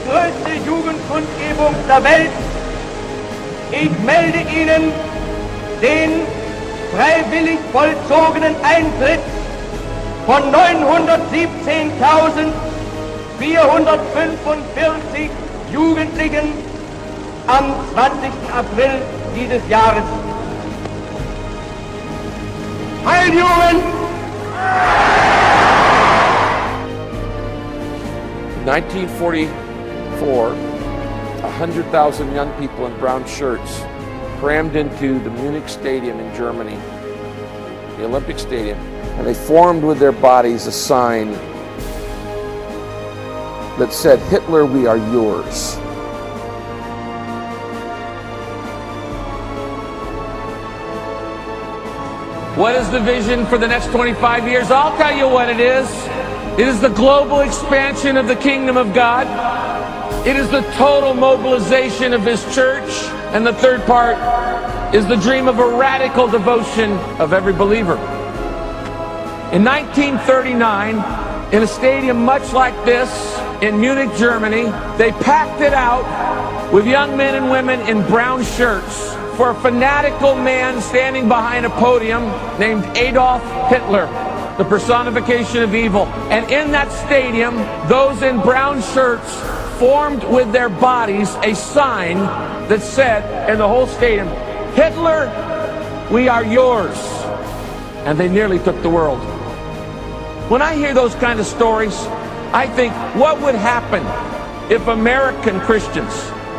größte Jugendkundgebung der Welt. Ich melde Ihnen den freiwillig vollzogenen Eintritt von 917.445 Jugendlichen am 20. April dieses Jahres. Heil Jugend! 1944, 100,000 young people in brown shirts crammed into the Munich Stadium in Germany, the Olympic Stadium, and they formed with their bodies a sign that said, "Hitler, we are yours." What is the vision for the next 25 years? I'll tell you what it is. It is the global expansion of the kingdom of God. It is the total mobilization of His church. And the third part is the dream of a radical devotion of every believer. In 1939, in a stadium much like this in Munich, Germany, they packed it out with young men and women in brown shirts for a fanatical man standing behind a podium named Adolf Hitler, the personification of evil. And in that stadium, those in brown shirts formed with their bodies a sign that said in the whole stadium, "Hitler, we are yours." And they nearly took the world. When I hear those kind of stories, I think, what would happen if American Christians,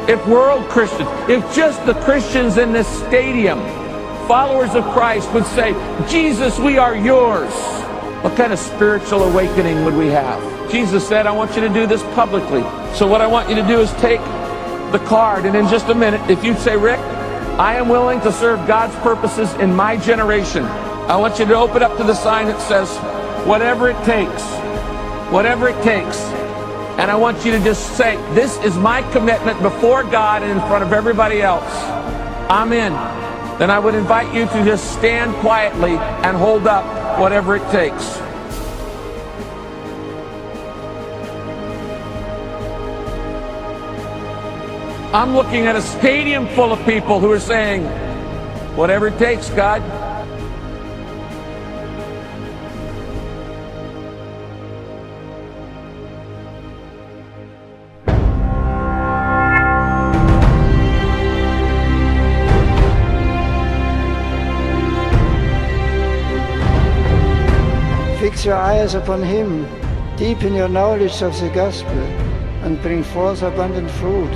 if world Christians, if just the Christians in this stadium, followers of Christ, would say, "Jesus, we are yours"? What kind of spiritual awakening would we have? Jesus said, "I want you to do this publicly." So what I want you to do is take the card, and in just a minute, if you say, "Rick, I am willing to serve God's purposes in my generation," I want you to open up to the sign that says, "Whatever it takes, whatever it takes." And I want you to just say, "This is my commitment before God and in front of everybody else. I'm in." Then I would invite you to just stand quietly and hold up whatever it takes. I'm looking at a stadium full of people who are saying, "Whatever it takes, God." Fix your eyes upon Him, deepen your knowledge of the gospel, and bring forth abundant fruit.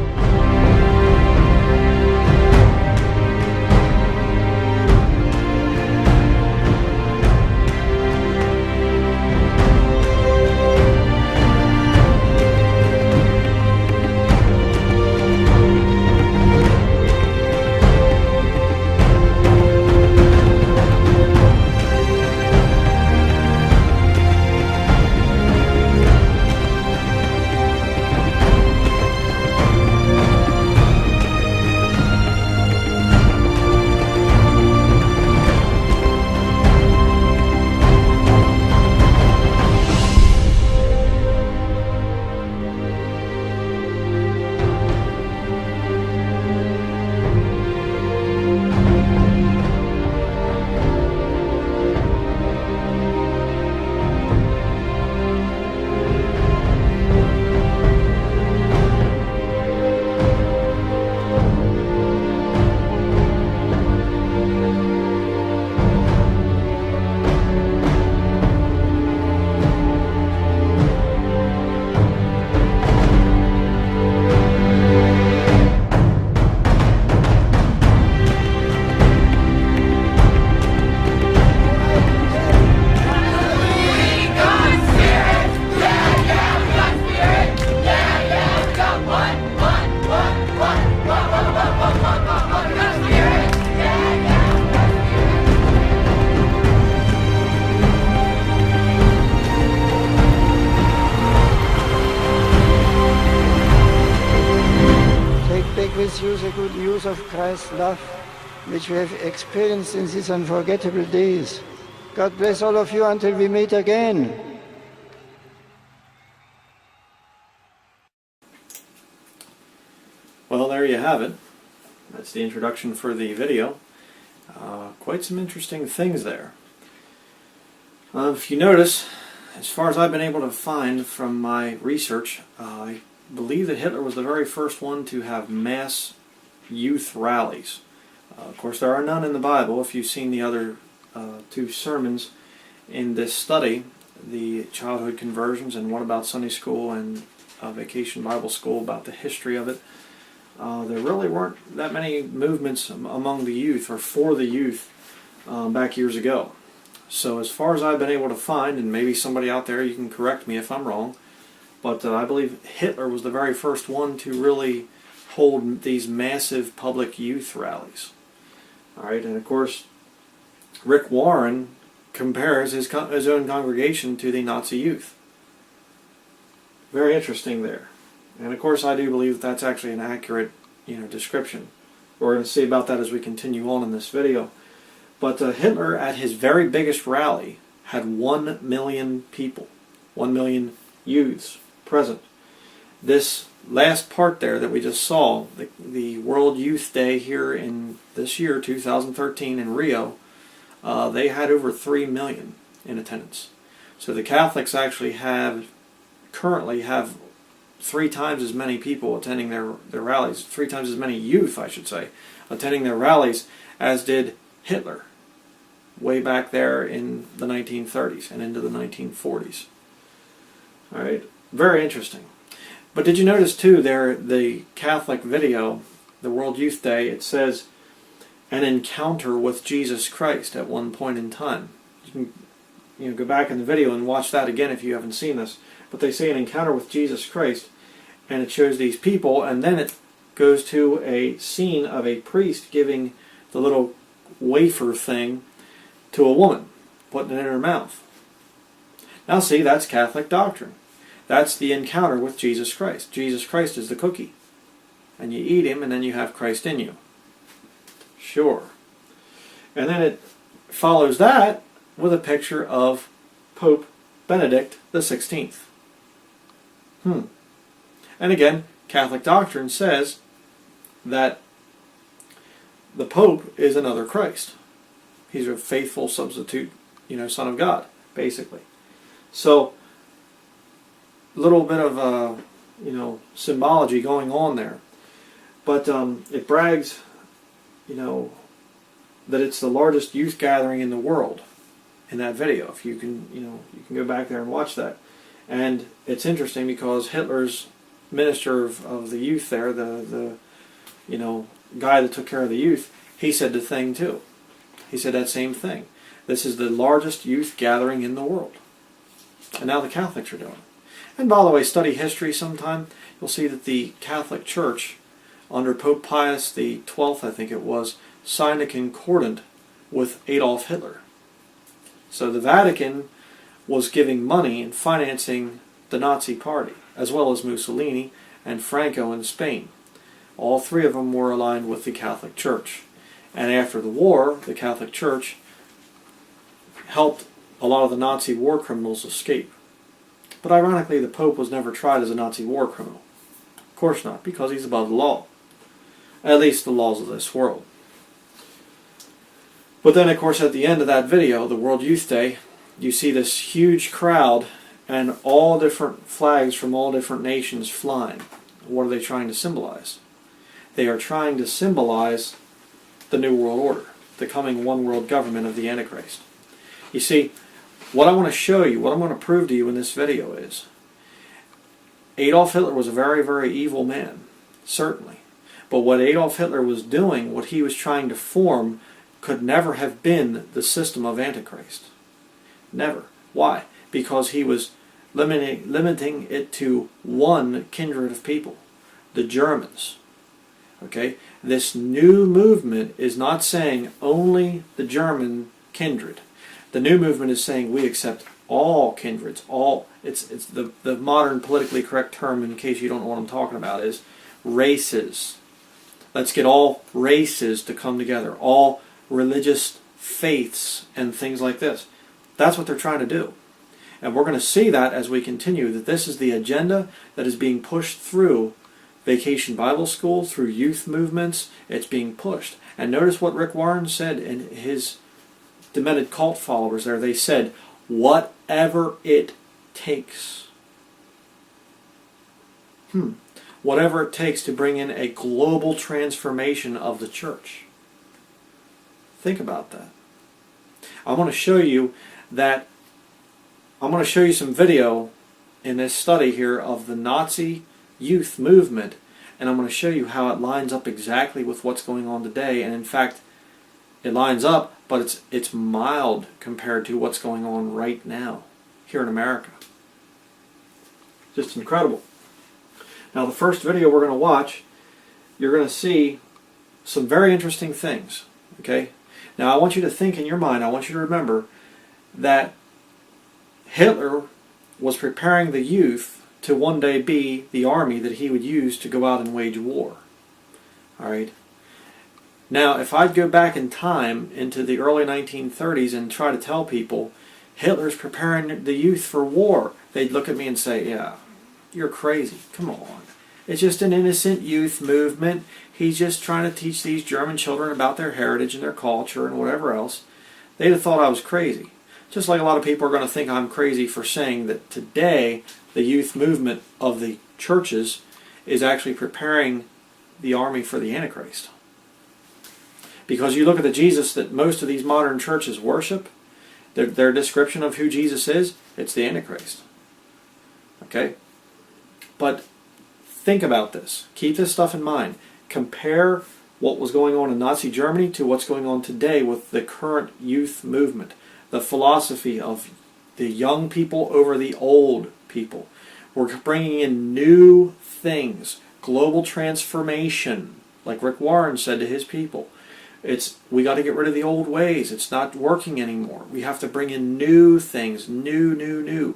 With you the good news of Christ's love, which we have experienced in these unforgettable days. God bless all of you until we meet again. Well, there you have it. That's the introduction for the video. Quite some interesting things there. If you notice, as far as I've been able to find from my research, I believe that Hitler was the very first one to have mass youth rallies. Of course, there are none in the Bible. If you've seen the other two sermons in this study, the childhood conversions and one about Sunday school and Vacation Bible School about the history of it, there really weren't that many movements among the youth or for the youth back years ago. So as far as I've been able to find, and maybe somebody out there, you can correct me if I'm wrong, but I believe Hitler was the very first one to really hold these massive public youth rallies. All right, and of course, Rick Warren compares his own congregation to the Nazi youth. Very interesting there. And of course, I do believe that's actually an accurate, description. We're going to see about that as we continue on in this video. But Hitler, at his very biggest rally, had 1 million people, 1 million youths present. This last part there that we just saw, the World Youth Day here in this year, 2013, in Rio, they had over 3 million in attendance. So the Catholics actually currently have 3 times as many people attending their rallies, 3 times as many youth, I should say, attending their rallies as did Hitler way back there in the 1930s and into the 1940s. All right, very interesting. But did you notice too there, the Catholic video, the World Youth Day, it says an encounter with Jesus Christ at one point in time. You can go back in the video and watch that again if you haven't seen this. But they say an encounter with Jesus Christ, and it shows these people, and then it goes to a scene of a priest giving the little wafer thing to a woman, putting it in her mouth. Now see, that's Catholic doctrine. That's the encounter with Jesus Christ. Jesus Christ is the cookie. And you eat him, and then you have Christ in you. Sure. And then it follows that with a picture of Pope Benedict XVI. And again, Catholic doctrine says that the Pope is another Christ. He's a faithful substitute, Son of God, basically. So, a little bit of, symbology going on there. But it brags, that it's the largest youth gathering in the world in that video. If you can, you can go back there and watch that. And it's interesting because Hitler's minister of the youth there, the guy that took care of the youth, he said the thing too. He said that same thing. This is the largest youth gathering in the world. And now the Catholics are doing it. And by the way, study history sometime. You'll see that the Catholic Church, under Pope Pius the 12th, I think it was, signed a concordant with Adolf Hitler. So the Vatican was giving money and financing the Nazi Party, as well as Mussolini and Franco in Spain. All 3 of them were aligned with the Catholic Church. And after the war, the Catholic Church helped a lot of the Nazi war criminals escape. But ironically, the Pope was never tried as a Nazi war criminal. Of course not, because he's above the law. At least the laws of this world. But then, of course, at the end of that video, the World Youth Day, you see this huge crowd and all different flags from all different nations flying. What are they trying to symbolize? They are trying to symbolize the New World Order, the coming one world government of the Antichrist. You see, what I want to show you, what I want to prove to you in this video is, Adolf Hitler was a very, very evil man, certainly. But what Adolf Hitler was doing, what he was trying to form, could never have been the system of Antichrist. Never. Why? Because he was limiting it to one kindred of people, the Germans. Okay? This new movement is not saying only the German kindred. The new movement is saying we accept all kindreds, all. It's the modern politically correct term, in case you don't know what I'm talking about, is races. Let's get all races to come together, all religious faiths and things like this. That's what they're trying to do. And we're going to see that as we continue, that this is the agenda that is being pushed through Vacation Bible School, through youth movements, it's being pushed. And notice what Rick Warren said in his demented cult followers there. They said, whatever it takes. Whatever it takes to bring in a global transformation of the church. Think about that. I want to show you that. I'm going to show you some video in this study here of the Nazi youth movement, and I'm going to show you how it lines up exactly with what's going on today. And in fact, it lines up, but it's mild compared to what's going on right now here in America. Just incredible. Now, the first video we're going to watch, you're going to see some very interesting things. Okay? Now, I want you to think in your mind, I want you to remember that Hitler was preparing the youth to one day be the army that he would use to go out and wage war. All right? Now, if I'd go back in time into the early 1930s and try to tell people Hitler's preparing the youth for war, they'd look at me and say, yeah, you're crazy. Come on. It's just an innocent youth movement. He's just trying to teach these German children about their heritage and their culture and whatever else. They'd have thought I was crazy. Just like a lot of people are going to think I'm crazy for saying that today the youth movement of the churches is actually preparing the army for the Antichrist. Because you look at the Jesus that most of these modern churches worship, their description of who Jesus is, it's the Antichrist. Okay? But think about this. Keep this stuff in mind. Compare what was going on in Nazi Germany to what's going on today with the current youth movement. The philosophy of the young people over the old people. We're bringing in new things. Global transformation. Like Rick Warren said to his people. We got to get rid of the old ways. It's not working anymore. We have to bring in new things. New.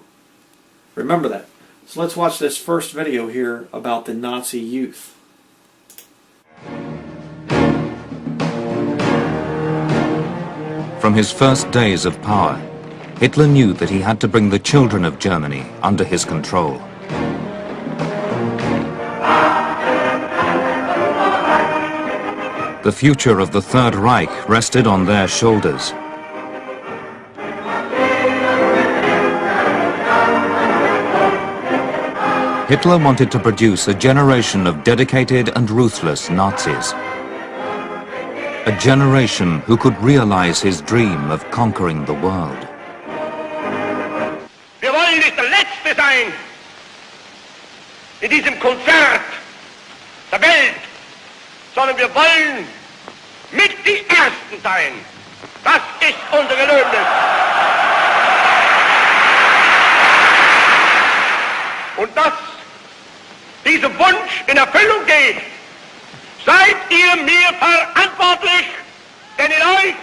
Remember that. So let's watch this first video here about the Nazi youth. From his first days of power, Hitler knew that he had to bring the children of Germany under his control. The future of the Third Reich rested on their shoulders. Hitler wanted to produce a generation of dedicated and ruthless Nazis. A generation who could realize his dream of conquering the world. Wir wollen nicht der Letzte sein in diesem Konzert der Welt, sondern wir wollen mit die Ersten sein. Das ist unser Gelöbnis. Und dass dieser Wunsch in Erfüllung geht, seid ihr mir verantwortlich, denn in euch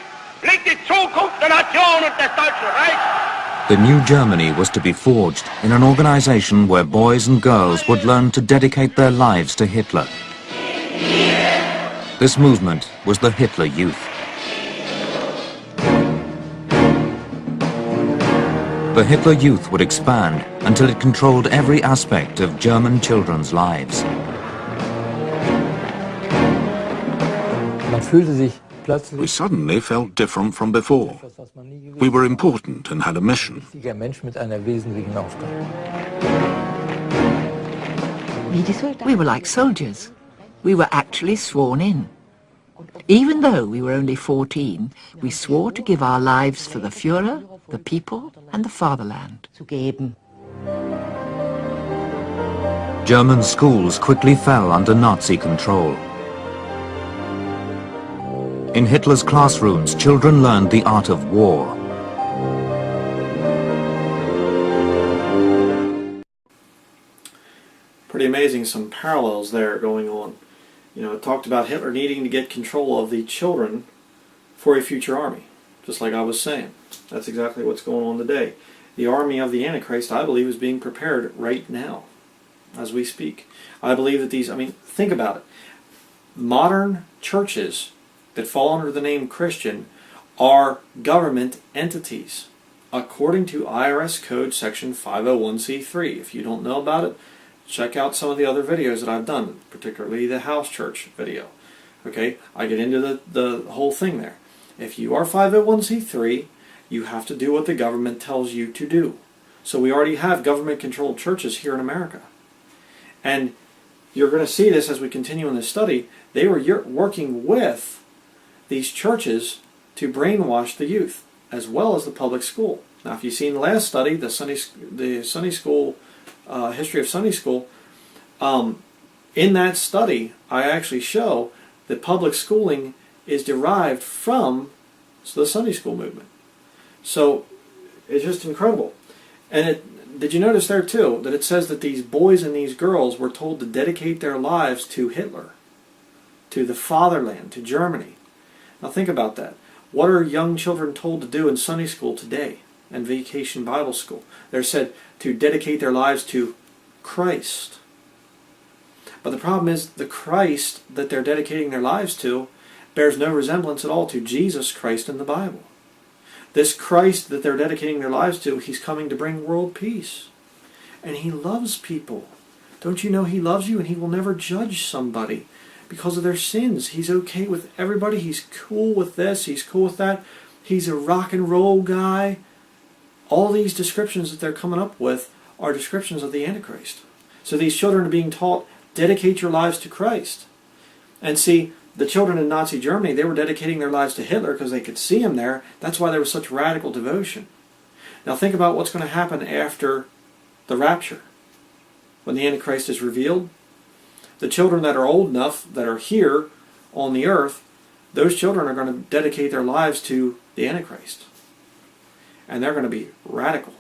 liegt die Zukunft der Nation und des Deutschen Reichs. The new Germany was to be forged in an organization where boys and girls would learn to dedicate their lives to Hitler. This movement was the Hitler Youth. The Hitler Youth would expand until it controlled every aspect of German children's lives. We suddenly felt different from before. We were important and had a mission. We were like soldiers. We were actually sworn in. Even though we were only 14, we swore to give our lives for the Führer, the people, and the fatherland. German schools quickly fell under Nazi control. In Hitler's classrooms, children learned the art of war. Pretty amazing, some parallels there going on. You know, it talked about Hitler needing to get control of the children for a future army, just like I was saying. That's exactly what's going on today. The army of the Antichrist, I believe, is being prepared right now, as we speak. I believe that think about it. Modern churches that fall under the name Christian are government entities, according to IRS Code Section 501c3. If you don't know about it, check out some of the other videos that I've done, particularly the house church video. Okay, I get into the whole thing there. If you are 501c3, you have to do what the government tells you to do. So we already have government-controlled churches here in America. And you're going to see this as we continue in this study. They were working with these churches to brainwash the youth, as well as the public school. Now, if you've seen the last study, the Sunday school, history of Sunday school, in that study, I actually show that public schooling is derived from the Sunday school movement. So it's just incredible. And did you notice there too that it says that these boys and these girls were told to dedicate their lives to Hitler, to the fatherland, to Germany? Now think about that. What are young children told to do in Sunday school today and Vacation Bible School? They're said to dedicate their lives to Christ. But the problem is the Christ that they're dedicating their lives to bears no resemblance at all to Jesus Christ in the Bible. This Christ that they're dedicating their lives to, he's coming to bring world peace. And he loves people. Don't you know he loves you and he will never judge somebody because of their sins? He's okay with everybody. He's cool with this. He's cool with that. He's a rock and roll guy. All these descriptions that they're coming up with are descriptions of the Antichrist. So these children are being taught, dedicate your lives to Christ. And see, the children in Nazi Germany, they were dedicating their lives to Hitler because they could see him there. That's why there was such radical devotion. Now think about what's going to happen after the rapture. When the Antichrist is revealed, the children that are old enough, that are here on the earth, those children are going to dedicate their lives to the Antichrist. And they're going to be radical.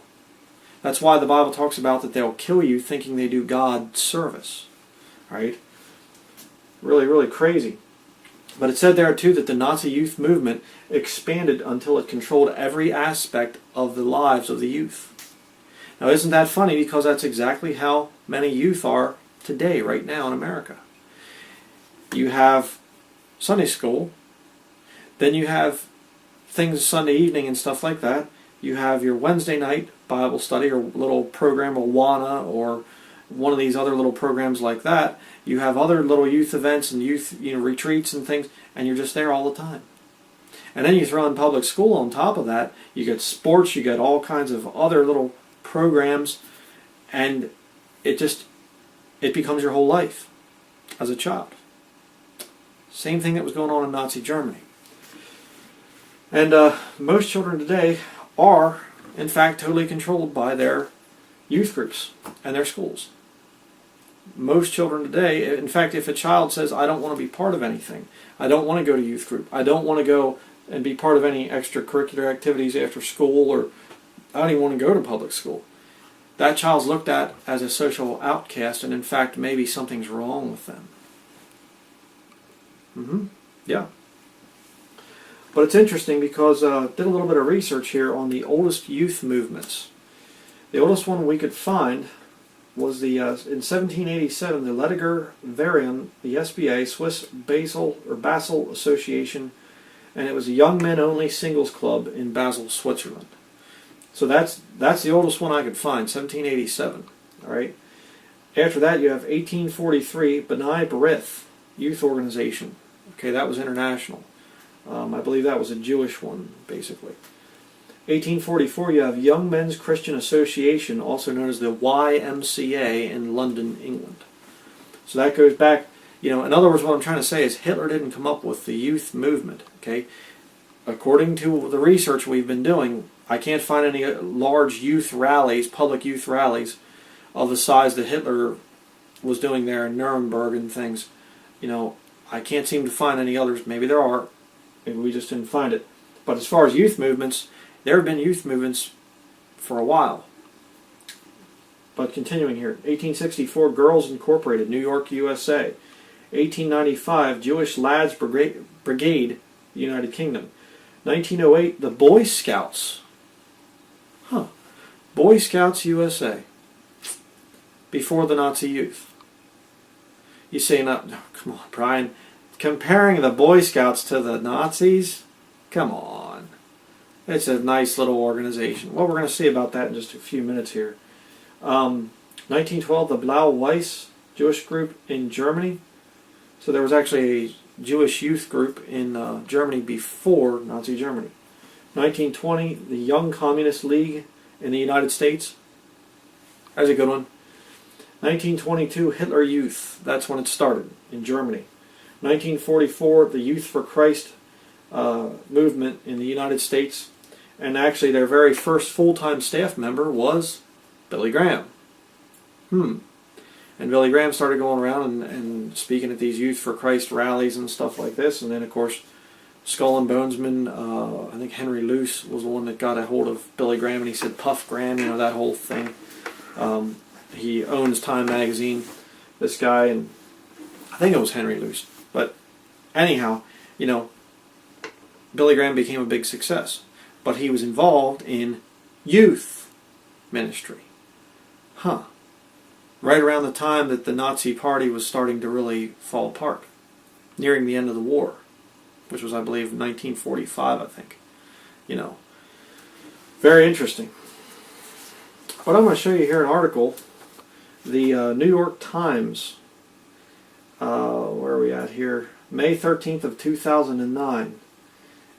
That's why the Bible talks about that they'll kill you thinking they do God service. Right? Really, really crazy. But it said there too that the Nazi youth movement expanded until it controlled every aspect of the lives of the youth. Now isn't that funny, because that's exactly how many youth are today, right now in America. You have Sunday school, then you have things Sunday evening and stuff like that. You have your Wednesday night Bible study or little program, Awana, or one of these other little programs like that. You have other little youth events and youth retreats and things, and you're just there all the time. And then you throw in public school on top of that. You get sports, you get all kinds of other little programs, and it becomes your whole life as a child. Same thing that was going on in Nazi Germany. And most children today are, in fact, totally controlled by their youth groups and their schools. Most children today, in fact, if a child says, I don't want to be part of anything, I don't want to go to youth group, I don't want to go and be part of any extracurricular activities after school, or I don't even want to go to public school, that child's looked at as a social outcast, and in fact, maybe something's wrong with them. Yeah. But it's interesting because I did a little bit of research here on the oldest youth movements. The oldest one we could find was in 1787, the Lediger Verein, the SBA, Swiss Basel Association, and it was a young men only singles club in Basel, Switzerland. So that's the oldest one I could find, 1787. All right. After that, you have 1843, B'nai B'rith Youth Organization. Okay, that was international. I believe that was a Jewish one, basically. 1844, you have Young Men's Christian Association, also known as the YMCA in London, England. So that goes back, in other words, what I'm trying to say is Hitler didn't come up with the youth movement, okay? According to the research we've been doing, I can't find any large youth rallies, public youth rallies, of the size that Hitler was doing there in Nuremberg and things. I can't seem to find any others. Maybe there are. Maybe we just didn't find it. But as far as youth movements, there have been youth movements for a while. But continuing here, 1864, Girls Incorporated, New York, USA. 1895, Jewish Lads Brigade, United Kingdom. 1908, the Boy Scouts. Boy Scouts USA. Before the Nazi youth. You say, no, come on, Bryan. Comparing the Boy Scouts to the Nazis? Come on. It's a nice little organization. Well, we're going to see about that in just a few minutes here. 1912, the Blau Weiss Jewish group in Germany. So there was actually a Jewish youth group in Germany before Nazi Germany. 1920, the Young Communist League in the United States. That's a good one. 1922, Hitler Youth. That's when it started in Germany. 1944, the Youth for Christ movement in the United States. And actually their very first full-time staff member was Billy Graham. And Billy Graham started going around and speaking at these Youth for Christ rallies and stuff like this. And then, of course, Skull and Bonesman, I think Henry Luce was the one that got a hold of Billy Graham, and he said, Puff Graham, you know, that whole thing. He owns Time magazine, this guy, and I think it was Henry Luce. But anyhow, you know, Billy Graham became a big success. But he was involved in youth ministry. Right around the time that the Nazi Party was starting to really fall apart, nearing the end of the war, which was, I believe, 1945, I think. You know, very interesting. But I'm going to show you here an article, the New York Times, where are we at here? May 13th of 2009.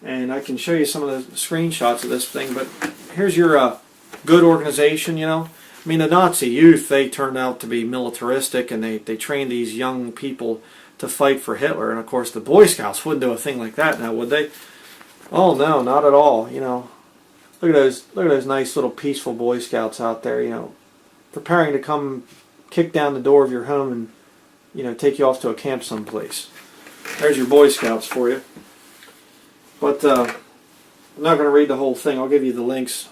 And I can show you some of the screenshots of this thing, but here's your good organization, you know. I mean, the Nazi youth, they turned out to be militaristic, and they trained these young people to fight for Hitler. And, of course, the Boy Scouts wouldn't do a thing like that now, would they? Oh, no, not at all, you know. Look at those nice little peaceful Boy Scouts out there, you know, preparing to come kick down the door of your home and, you know, take you off to a camp someplace. There's your Boy Scouts for you. But I'm not going to read the whole thing. I'll give you the links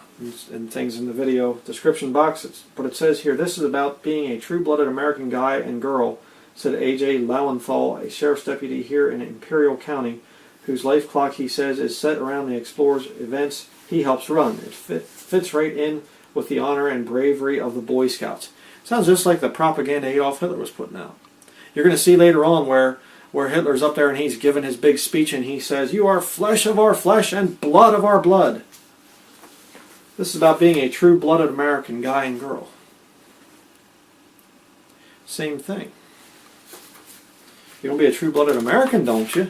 and things in the video description box. But it says here, this is about being a true-blooded American guy and girl, said A.J. Lowenthal, a sheriff's deputy here in Imperial County, whose life clock, he says, is set around the explorers' events he helps run. It fits right in with the honor and bravery of the Boy Scouts. Sounds just like the propaganda Adolf Hitler was putting out. You're going to see later on where Hitler's up there and he's giving his big speech and he says, "You are flesh of our flesh and blood of our blood." This is about being a true-blooded American guy and girl. Same thing. You don't be a true-blooded American, don't you?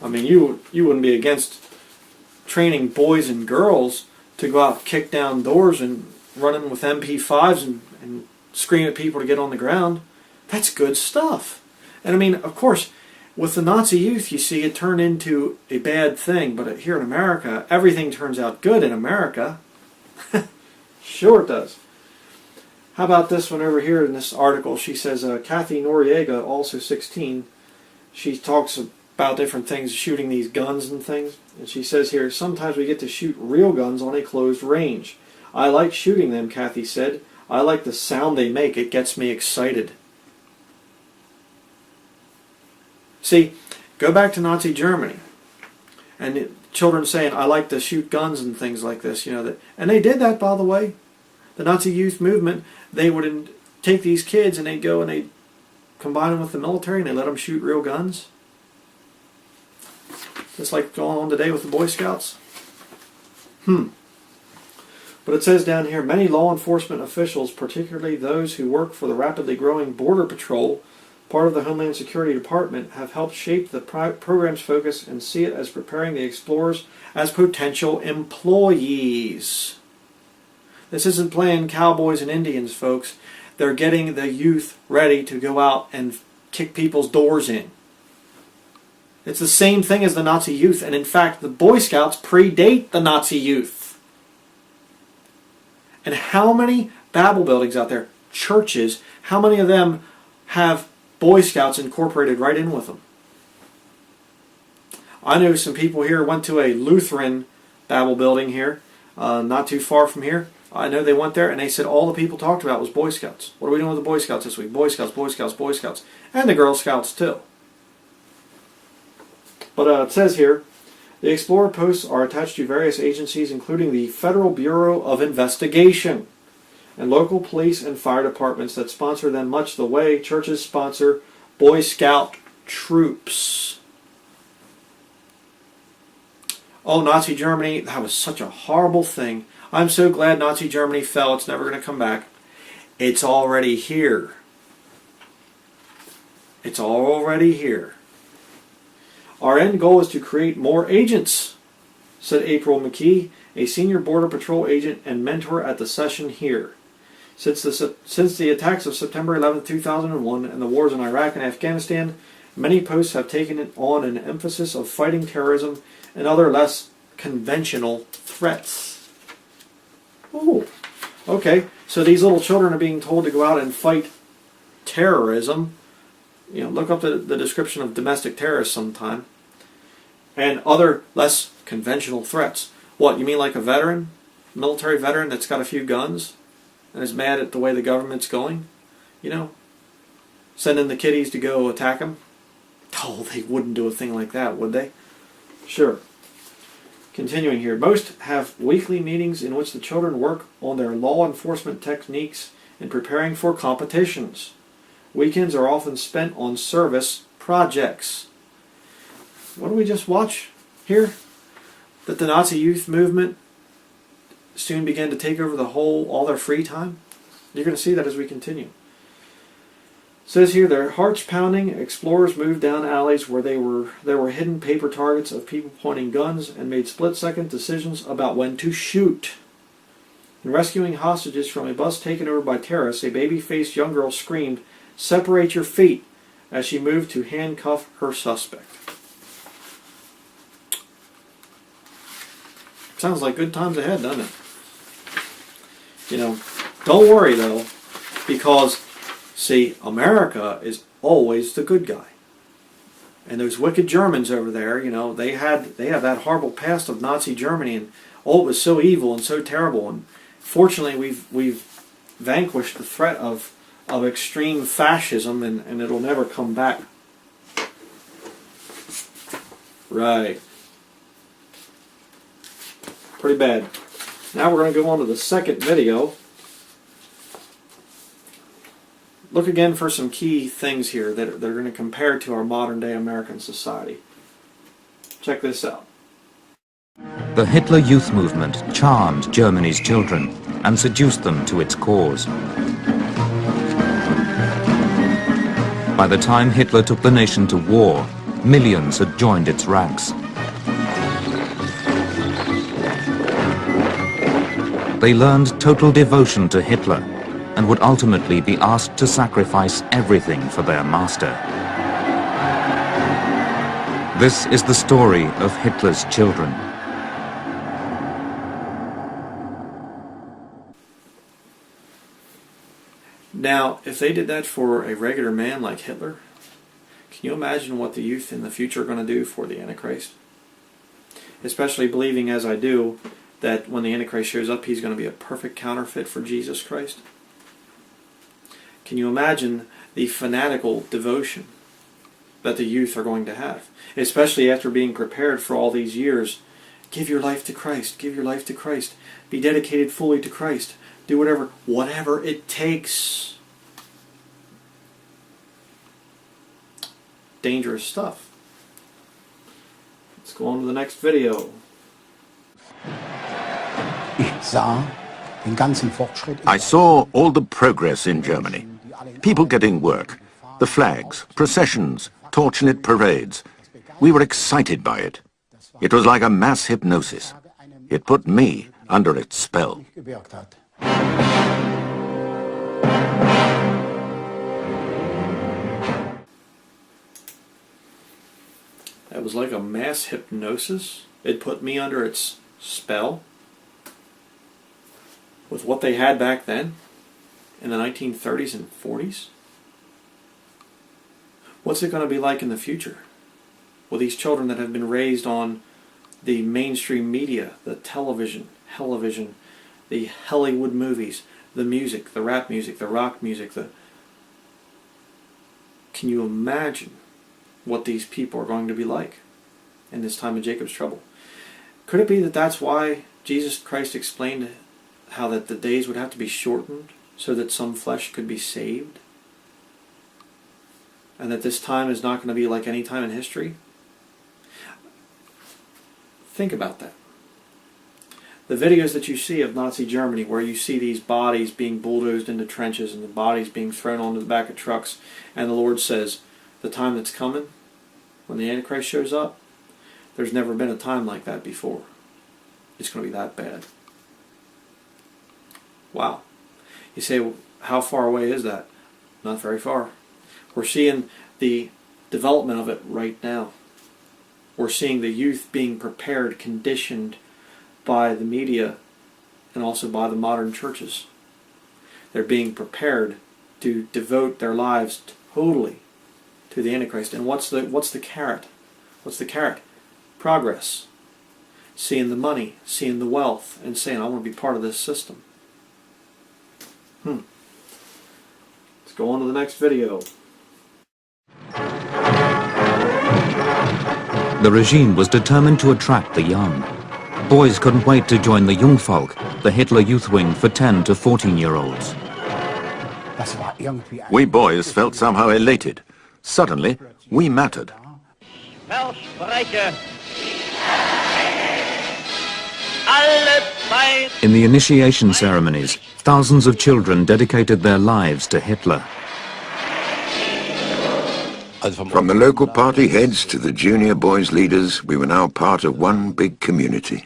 I mean, you wouldn't be against training boys and girls to go out and kick down doors and running with MP5s and scream at people to get on the ground. That's good stuff. And I mean, of course, with the Nazi youth, you see it turn into a bad thing. But here in America, everything turns out good in America. Sure it does. How about this one over here in this article? She says, Kathy Noriega, also 16, she talks about different things, shooting these guns and things. And she says here, sometimes we get to shoot real guns on a closed range. I like shooting them, Kathy said. I like the sound they make. It gets me excited. See, go back to Nazi Germany, and children saying, I like to shoot guns and things like this, you know. And they did that, by the way. The Nazi youth movement, they would take these kids and they'd go and they'd combine them with the military and they let them shoot real guns. Just like going on today with the Boy Scouts. But it says down here, many law enforcement officials, particularly those who work for the rapidly growing Border Patrol, part of the Homeland Security Department, have helped shape the program's focus and see it as preparing the explorers as potential employees. This isn't playing cowboys and Indians, folks. They're getting the youth ready to go out and kick people's doors in. It's the same thing as the Nazi youth, and in fact, the Boy Scouts predate the Nazi youth. And how many Bible buildings out there, churches, how many of them have Boy Scouts incorporated right in with them? I know some people here went to a Lutheran Bible building here, not too far from here. I know they went there and they said all the people talked about was Boy Scouts. What are we doing with the Boy Scouts this week? Boy Scouts, Boy Scouts, Boy Scouts. And the Girl Scouts too. But it says here, the Explorer posts are attached to various agencies, including the Federal Bureau of Investigation and local police and fire departments that sponsor them, much the way churches sponsor Boy Scout troops. Oh, Nazi Germany, that was such a horrible thing. I'm so glad Nazi Germany fell. It's never going to come back. It's already here. It's already here. Our end goal is to create more agents, said April McKee, a senior Border Patrol agent and mentor at the session here. Since the attacks of September 11, 2001 and the wars in Iraq and Afghanistan, many posts have taken on an emphasis of fighting terrorism and other less conventional threats. Oh, okay. So these little children are being told to go out and fight terrorism. You know, look up the description of domestic terrorists sometime. And other less conventional threats. What, you mean like a veteran? Military veteran that's got a few guns and is mad at the way the government's going? You know, sending the kiddies to go attack them? Oh, they wouldn't do a thing like that, would they? Sure. Continuing here. Most have weekly meetings in which the children work on their law enforcement techniques in preparing for competitions. Weekends are often spent on service projects. What do we just watch here? That the Nazi youth movement soon began to take over all their free time? You're going to see that as we continue. It says here, their hearts pounding, explorers moved down alleys where there were hidden paper targets of people pointing guns and made split-second decisions about when to shoot. In rescuing hostages from a bus taken over by terrorists, a baby-faced young girl screamed, "Separate your feet," as she moved to handcuff her suspect. Sounds like good times ahead, doesn't it? You know, don't worry though, because see, America is always the good guy. And those wicked Germans over there, you know, they have that horrible past of Nazi Germany, and oh, it was so evil and so terrible. And fortunately, we've vanquished the threat of extreme fascism, and it'll never come back. Right. Pretty bad. Now we're going to go on to the second video. Look again for some key things here that are going to compare to our modern day American society. Check this out. The Hitler Youth Movement charmed Germany's children and seduced them to its cause. By the time Hitler took the nation to war, millions had joined its ranks. They learned total devotion to Hitler and would ultimately be asked to sacrifice everything for their master. This is the story of Hitler's children. Now, if they did that for a regular man like Hitler, can you imagine what the youth in the future are going to do for the Antichrist? Especially believing, as I do, that when the Antichrist shows up, he's going to be a perfect counterfeit for Jesus Christ. Can you imagine the fanatical devotion that the youth are going to have? Especially after being prepared for all these years. Give your life to Christ. Give your life to Christ. Be dedicated fully to Christ. Do whatever it takes. Dangerous stuff. Let's go on to the next video. I saw all the progress in Germany. People getting work, the flags, processions, torch-lit parades. We were excited by it. It was like a mass hypnosis. It put me under its spell. That was like a mass hypnosis. It put me under its spell. With what they had back then, in the 1930s and 40s? What's it going to be like in the future? With these children that have been raised on the mainstream media, the television, the Hollywood movies, the music, the rap music, the rock music, Can you imagine what these people are going to be like in this time of Jacob's trouble? Could it be that that's why Jesus Christ explained how that the days would have to be shortened so that some flesh could be saved? And that this time is not going to be like any time in history? Think about that. The videos that you see of Nazi Germany, where you see these bodies being bulldozed into trenches and the bodies being thrown onto the back of trucks, and the Lord says, the time that's coming, when the Antichrist shows up, there's never been a time like that before. It's going to be that bad. Wow. You say, well, how far away is that? Not very far. We're seeing the development of it right now. We're seeing the youth being prepared, conditioned by the media and also by the modern churches. They're being prepared to devote their lives totally to the Antichrist. And what's the carrot? What's the carrot? Progress. Seeing the money, seeing the wealth, and saying, I want to be part of this system. Let's go on to the next video. The regime was determined to attract the young. Boys couldn't wait to join the Jungvolk, the Hitler Youth Wing for 10 to 14-year-olds. We boys felt somehow elated. Suddenly, we mattered. In the initiation ceremonies, thousands of children dedicated their lives to Hitler. From the local party heads to the junior boys leaders, we were now part of one big community.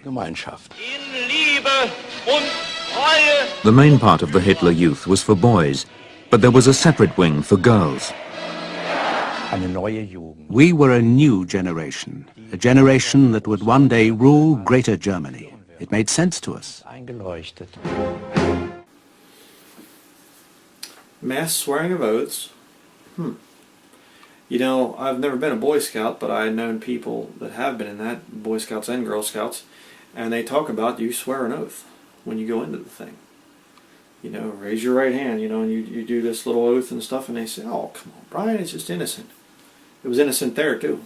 The main part of the Hitler Youth was for boys, but there was a separate wing for girls. We were a new generation, a generation that would one day rule Greater Germany. It made sense to us. Mass swearing of oaths. You know, I've never been a Boy Scout, but I've known people that have been in that, Boy Scouts and Girl Scouts, and they talk about you swear an oath when you go into the thing. You know, raise your right hand, you know, and you do this little oath and stuff, and they say, oh, come on, Bryan, it's just innocent. It was innocent there, too,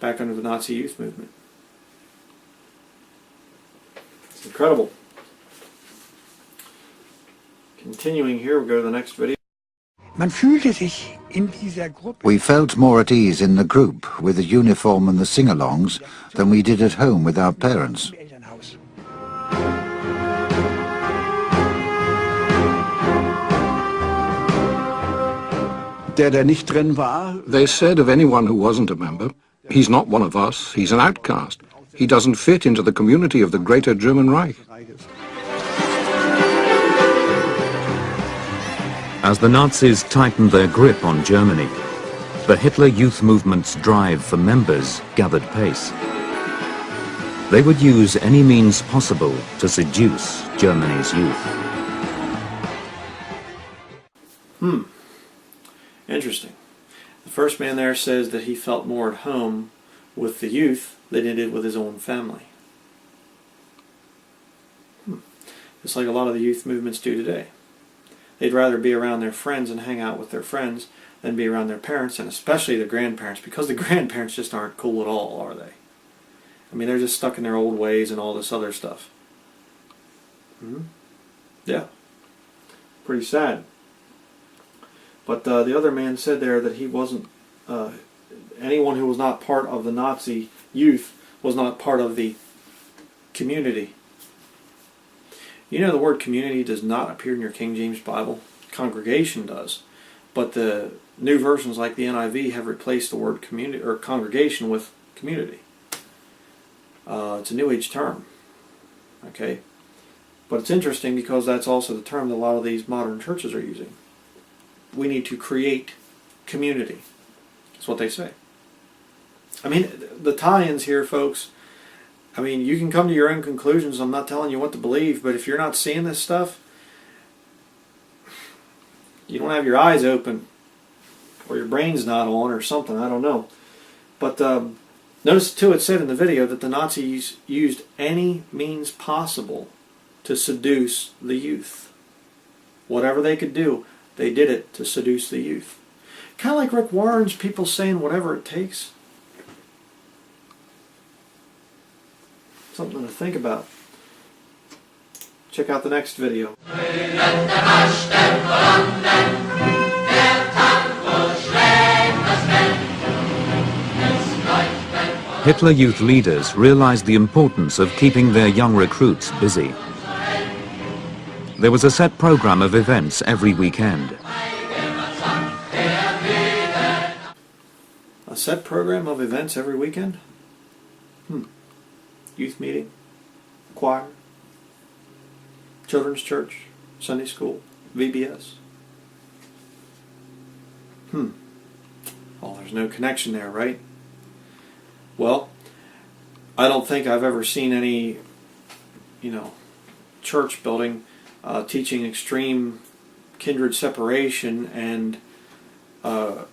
back under the Nazi youth movement. It's incredible. Continuing here, we'll go to the next video. We felt more at ease in the group with the uniform and the sing-alongs than we did at home with our parents. They said of anyone who wasn't a member, he's not one of us, he's an outcast. He doesn't fit into the community of the Greater German Reich. As the Nazis tightened their grip on Germany, the Hitler Youth movement's drive for members gathered pace. They would use any means possible to seduce Germany's youth. Interesting. The first man there says that he felt more at home with the youth than he did with his own family. Just like a lot of the youth movements do today. They'd rather be around their friends and hang out with their friends than be around their parents, and especially the grandparents, because the grandparents just aren't cool at all, are they? I mean, they're just stuck in their old ways and all this other stuff. Yeah. Pretty sad. But the other man said there that he wasn't, anyone who was not part of the Nazi youth was not part of the community. You know, the word community does not appear in your King James Bible. Congregation does. But the new versions like the NIV have replaced the word community or congregation with community. It's a New Age term. Okay? But it's interesting because that's also the term that a lot of these modern churches are using. We need to create community. That's what they say. I mean, the tie-ins here, folks, I mean, you can come to your own conclusions. I'm not telling you what to believe, but if you're not seeing this stuff, you don't have your eyes open, or your brain's not on, or something, I don't know. But notice, too, it said in the video that the Nazis used any means possible to seduce the youth. Whatever they could do, they did it to seduce the youth. Kind of like Rick Warren's people saying whatever it takes. Something to think about. Check out the next video. Hitler Youth leaders realized the importance of keeping their young recruits busy. There was a set program of events every weekend. A set program of events every weekend? Youth meeting, choir, children's church, Sunday school, VBS. Well, there's no connection there, right? Well, I don't think I've ever seen any, church building teaching extreme kindred separation and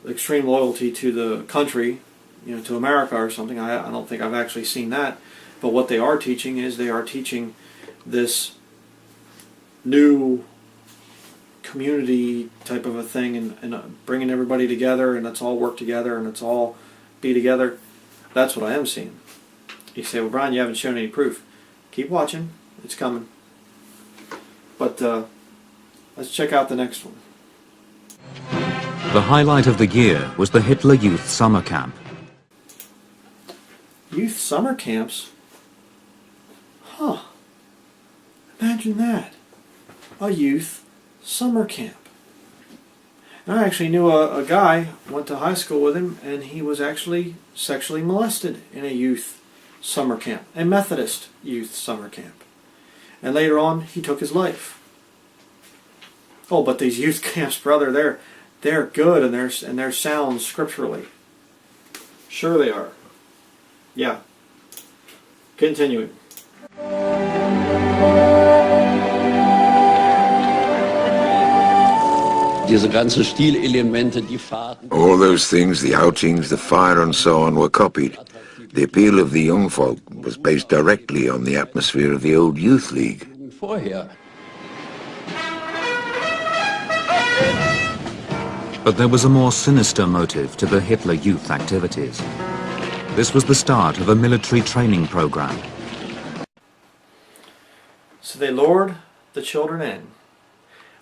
extreme loyalty to the country, to America or something. I don't think I've actually seen that. But what they are teaching is they are teaching this new community type of a thing and bringing everybody together, and let's all work together and let's all be together. That's what I am seeing. You say, well, Brian, you haven't shown any proof. Keep watching. It's coming. But let's check out the next one. The highlight of the year was the Hitler Youth Summer Camp. Youth summer camps? Huh. Imagine that. A youth summer camp. And I actually knew a guy, went to high school with him, and he was actually sexually molested in a youth summer camp, a Methodist youth summer camp. And later on, he took his life. Oh, but these youth camps, brother, they're good and they're sound scripturally. Sure they are. Yeah. Continuing. All those things, the outings, the fire and so on, were copied. The appeal of the young folk was based directly on the atmosphere of the old Youth League. But there was a more sinister motive to the Hitler Youth activities. This was the start of a military training program. So they lured the children in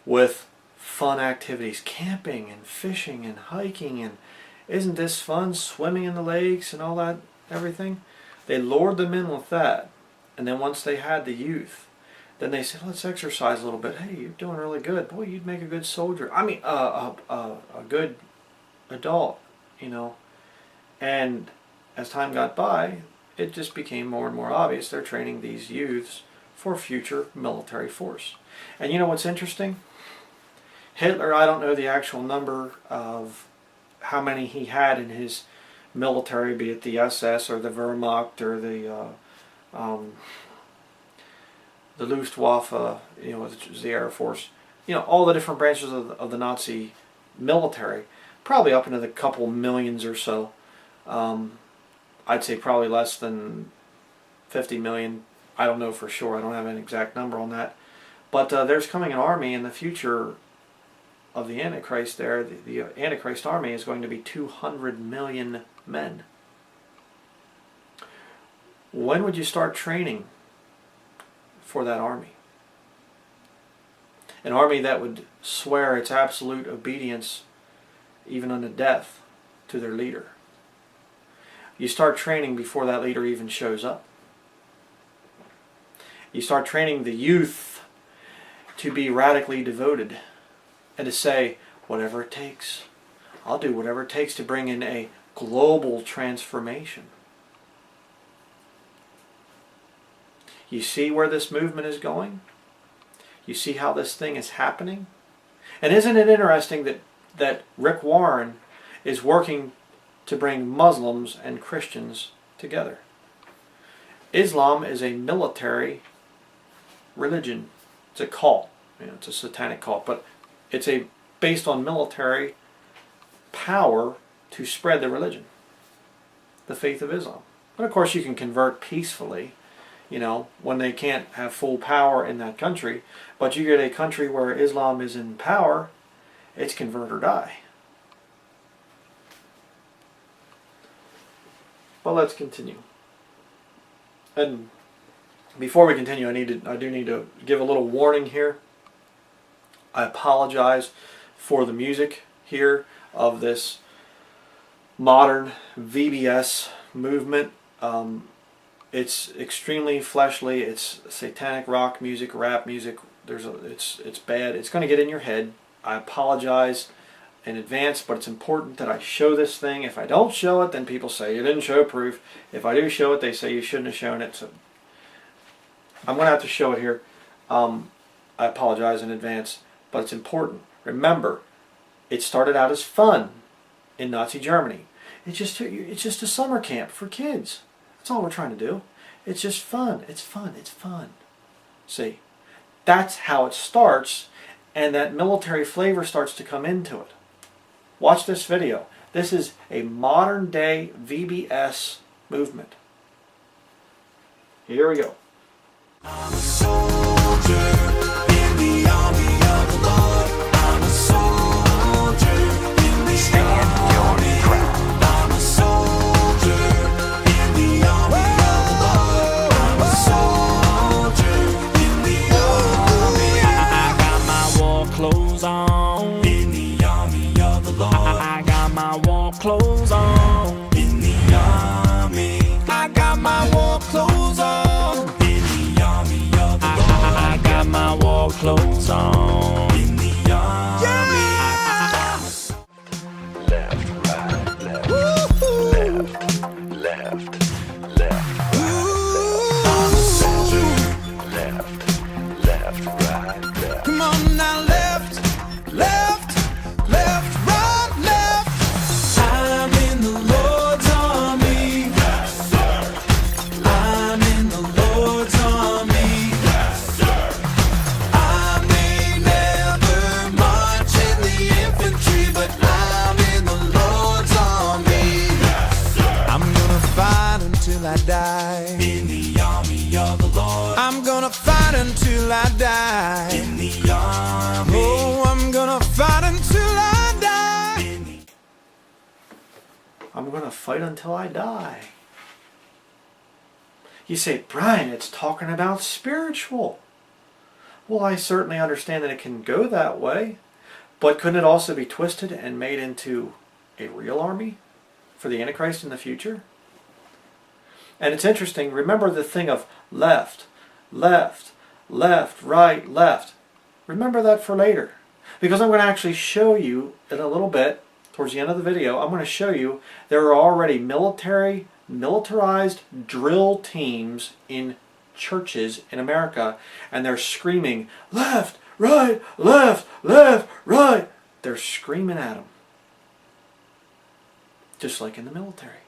with fun activities, camping and fishing and hiking, and isn't this fun, swimming in the lakes and all that, everything? They lured them in with that, and then once they had the youth, then they said, let's exercise a little bit. Hey, you're doing really good. Boy, you'd make a good soldier. I mean, a good adult, And as time got by, it just became more and more obvious they're training these youths for future military force. And you know what's interesting? Hitler, I don't know the actual number of how many he had in his military, be it the SS or the Wehrmacht or the Luftwaffe, which is the Air Force. All the different branches of the Nazi military, probably up into the couple millions or so. I'd say probably less than 50 million. I don't know for sure. I don't have an exact number on that. But there's coming an army in the future of the Antichrist there. The Antichrist army is going to be 200 million men. When would you start training for that army? An army that would swear its absolute obedience, even unto death, to their leader. You start training before that leader even shows up. You start training the youth to be radically devoted and to say, whatever it takes. I'll do whatever it takes to bring in a global transformation. You see where this movement is going? You see how this thing is happening? And isn't it interesting that Rick Warren is working to bring Muslims and Christians together? Islam is a military religion. It's a cult. It's a satanic cult. But it's based on military power to spread the religion, the faith of Islam. But of course you can convert peacefully, when they can't have full power in that country. But you get a country where Islam is in power, it's convert or die. But let's continue. And before we continue, I do need to give a little warning here. I apologize for the music here of this modern VBS movement. It's extremely fleshly. It's satanic rock music, rap music. It's bad. It's going to get in your head. I apologize in advance, but it's important that I show this thing. If I don't show it, then people say you didn't show proof. If I do show it, they say you shouldn't have shown it. So I'm going to have to show it here. I apologize in advance, but it's important. Remember, it started out as fun in Nazi Germany. It's just a summer camp for kids. That's all we're trying to do. It's just fun. It's fun. It's fun. See, that's how it starts, and that military flavor starts to come into it. Watch this video. This is a modern day VBS movement. Here we go. I'm a soldier in the army of the Lord. I'm a soldier in the army. I'm a soldier in the army of the Lord. I'm a soldier in the army. I got my war clothes on in the army of the Lord. I got my war clothes on in the army. I got my war clothes on. I got my war clothes on in the army. Yeah! Left, right, left, left, left, I'm a soldier. Left, right, left. Come on now, left, right, left. I'm in the Lord's army. Yes, sir. I'm in the Lord's army. I die in the army of the Lord. I'm gonna fight until I die in the army. Oh, I'm gonna fight until I die. I'm gonna fight until I die. You say, Brian, it's talking about spiritual. Well, I certainly understand that it can go that way, but couldn't it also be twisted and made into a real army for the Antichrist in the future? And it's interesting, remember the thing of left, right, left. Remember that for later. Because I'm going to actually show you in a little bit, towards the end of the video, I'm going to show you there are already militarized drill teams in churches in America, and they're screaming, left, right, right. They're screaming at them. Just like in the military.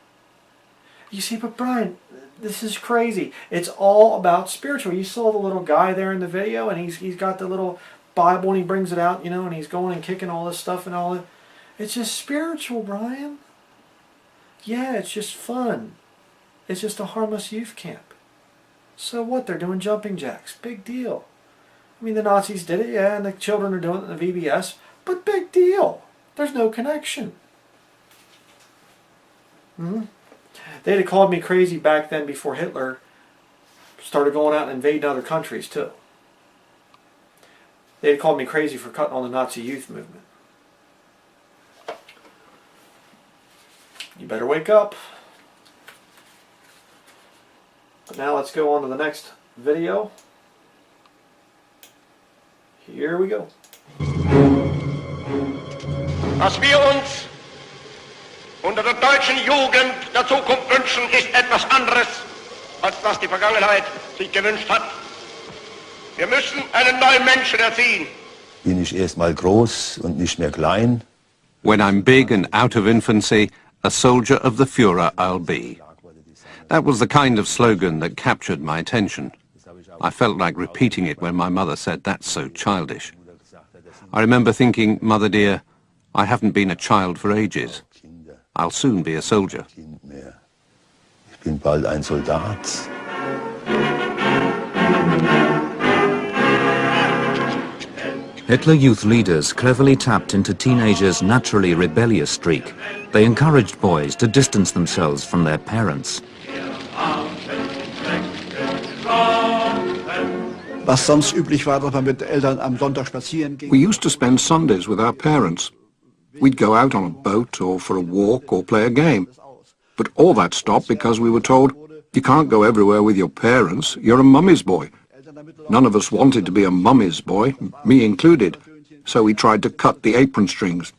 You see, but Brian, this is crazy. It's all about spiritual. You saw the little guy there in the video, and he's got the little Bible, and he brings it out, you know, and he's going and kicking all this stuff and all that. It's just spiritual, Brian. Yeah, it's just fun. It's just a harmless youth camp. So what? They're doing jumping jacks. Big deal. I mean, the Nazis did it, yeah, and the children are doing it in the VBS, but big deal. There's no connection. They'd have called me crazy back then before Hitler started going out and invading other countries too. They'd have called me crazy for cutting on the Nazi youth movement. You better wake up. But now let's go on to the next video. Here we go. Was wir uns unter der deutschen Jugend der Zukunft wünschen, ist etwas anderes, als das die Vergangenheit sich gewünscht hat. Wir müssen einen neuen Menschen erziehen. Bin ich erstmal groß und nicht mehr klein. When I'm big and out of infancy, a soldier of the Führer I'll be. That was the kind of slogan that captured my attention. I felt like repeating it when my mother said, "That's so childish." I remember thinking, "Mother dear, I haven't been a child for ages. I'll soon be a soldier." Ich bin bald ein Soldat. Hitler Youth leaders cleverly tapped into teenagers' naturally rebellious streak. They encouraged boys to distance themselves from their parents. Was sonst üblich war, dass man mit Eltern am Sonntag spazieren ging. We used to spend Sundays with our parents. We'd go out on a boat or for a walk or play a game. But all that stopped because we were told, you can't go everywhere with your parents, you're a mummy's boy. None of us wanted to be a mummy's boy, me included, so we tried to cut the apron strings.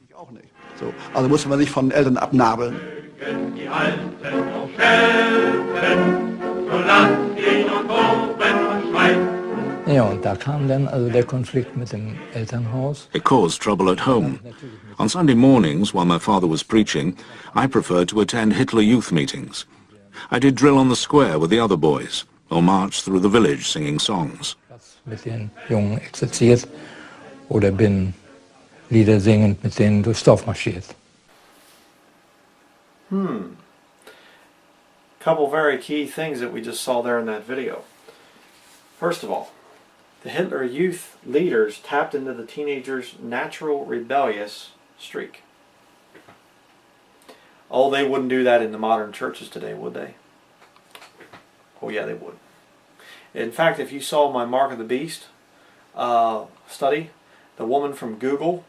So, also musste man sich von den Eltern abnabeln. Die Alten noch schelten, solange die noch toben und schreien. Ja, und da kam dann also der Konflikt mit dem Elternhaus. It caused trouble at home. On Sunday mornings, while my father was preaching, I preferred to attend Hitler Youth meetings. I did drill on the square with the other boys, or march through the village singing songs. Mit den Jungen exerziert oder bin Lieder singend mit denen durchs Dorf marschiert. Couple very key things that we just saw there in that video. First of all, the Hitler Youth leaders tapped into the teenagers' natural rebellious streak. Oh, they wouldn't do that in the modern churches today, would they? Oh yeah, they would. In fact, if you saw my Mark of the Beast study, the woman from Google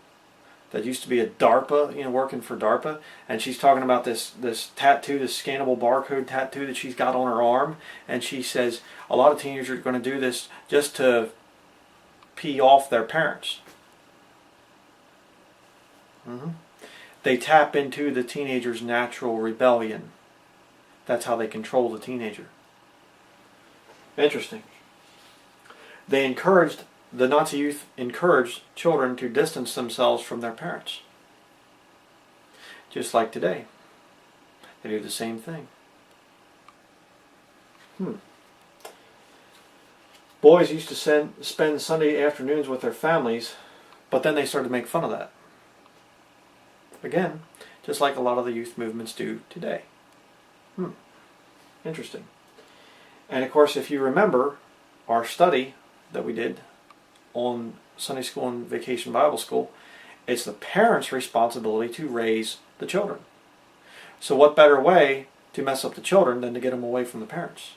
that used to be a DARPA, working for DARPA, and she's talking about this tattoo, this scannable barcode tattoo that she's got on her arm, and she says a lot of teenagers are going to do this just to pee off their parents. They tap into the teenager's natural rebellion. That's how they control the teenager. Interesting. The Nazi youth encouraged children to distance themselves from their parents. Just like today. They do the same thing. Boys used to spend Sunday afternoons with their families, but then they started to make fun of that. Again, just like a lot of the youth movements do today. Interesting. And of course, if you remember our study that we did on Sunday School and Vacation Bible School, it's the parents' responsibility to raise the children. So what better way to mess up the children than to get them away from the parents?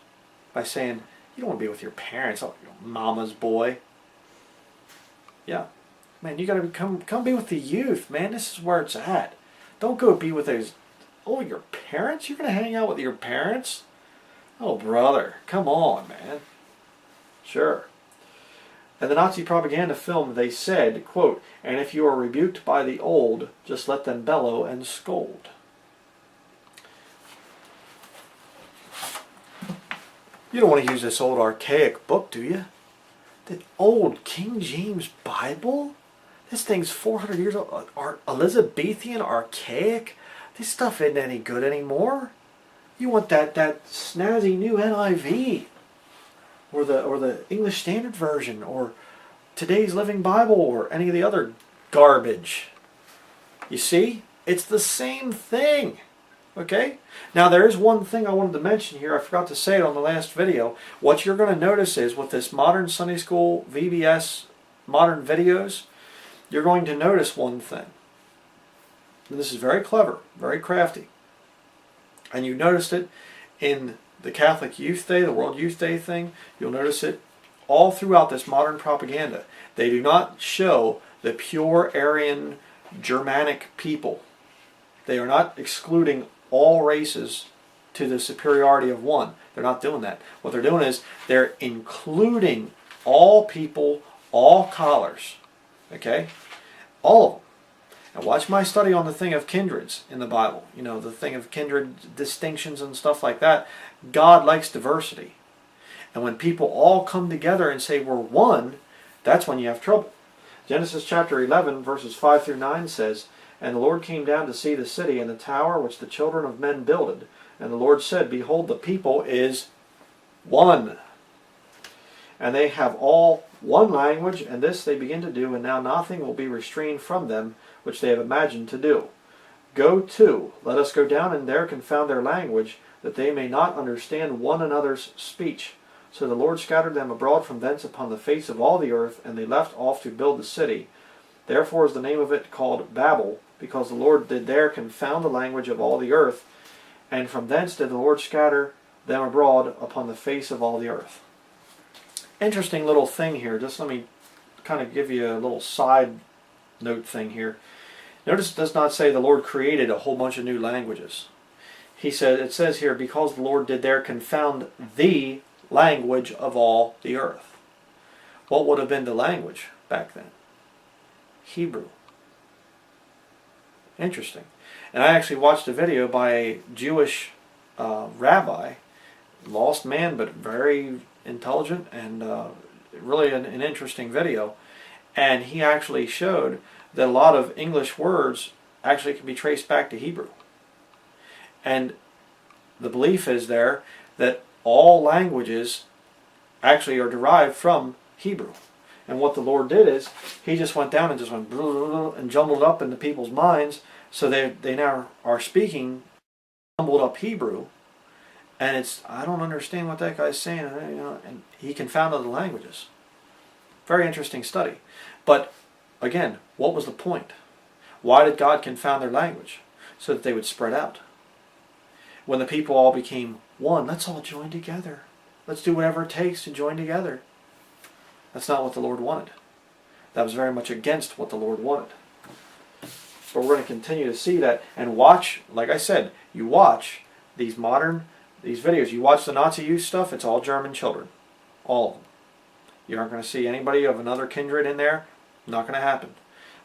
By saying, you don't want to be with your parents, oh, you're mama's boy. Yeah. Man, you got to come be with the youth, man. This is where it's at. Don't go be with those, your parents? You're going to hang out with your parents? Oh, brother, come on, man. Sure. In the Nazi propaganda film, they said, quote, and if you are rebuked by the old, just let them bellow and scold. You don't want to use this old archaic book, do you? The old King James Bible? This thing's 400 years old. Elizabethan, archaic? This stuff isn't any good anymore. You want that snazzy new NIV, or the English Standard Version, or Today's Living Bible, or any of the other garbage. You see? It's the same thing. Okay? Now there is one thing I wanted to mention here. I forgot to say it on the last video. What you're going to notice is with this modern Sunday School VBS modern videos, you're going to notice one thing. And this is very clever, very crafty. And you noticed it in the Catholic Youth Day, the World Youth Day thing. You'll notice it all throughout this modern propaganda. They do not show the pure Aryan Germanic people. They are not excluding all races to the superiority of one. They're not doing that. What they're doing is they're including all people, all collars. Okay? All of them. Now watch my study on the thing of kindreds in the Bible. You know, the thing of kindred distinctions and stuff like that. God likes diversity. And when people all come together and say we're one, that's when you have trouble. Genesis chapter 11 verses 5 through 9 says, and the Lord came down to see the city and the tower which the children of men builded. And the Lord said, behold, the people is one. And they have all one language, and this they begin to do, and now nothing will be restrained from them, which they have imagined to do. Go to, let us go down and there confound their language, that they may not understand one another's speech. So the Lord scattered them abroad from thence upon the face of all the earth, and they left off to build the city. Therefore is the name of it called Babel, because the Lord did there confound the language of all the earth, and from thence did the Lord scatter them abroad upon the face of all the earth. Interesting little thing here. Just let me kind of give you a little side note thing here. Notice it does not say the Lord created a whole bunch of new languages. He said, it says here, because the Lord did there confound the language of all the earth. What would have been the language back then? Hebrew. Interesting. And I actually watched a video by a Jewish rabbi, lost man, but very intelligent, and really an interesting video. And he actually showed that a lot of English words actually can be traced back to Hebrew. And the belief is there that all languages actually are derived from Hebrew. And what the Lord did is, He just went down and just went blah, blah, blah, and jumbled up into people's minds, so they now are speaking jumbled up Hebrew, and it's, I don't understand what that guy's saying, you know, and he confounded the languages. Very interesting study. But again, what was the point? Why did God confound their language? So that they would spread out. When the people all became one, let's all join together. Let's do whatever it takes to join together. That's not what the Lord wanted. That was very much against what the Lord wanted. But we're going to continue to see that and watch, like I said, you watch these videos. You watch the Nazi youth stuff, it's all German children. All of them. You aren't going to see anybody of another kindred in there. Not going to happen.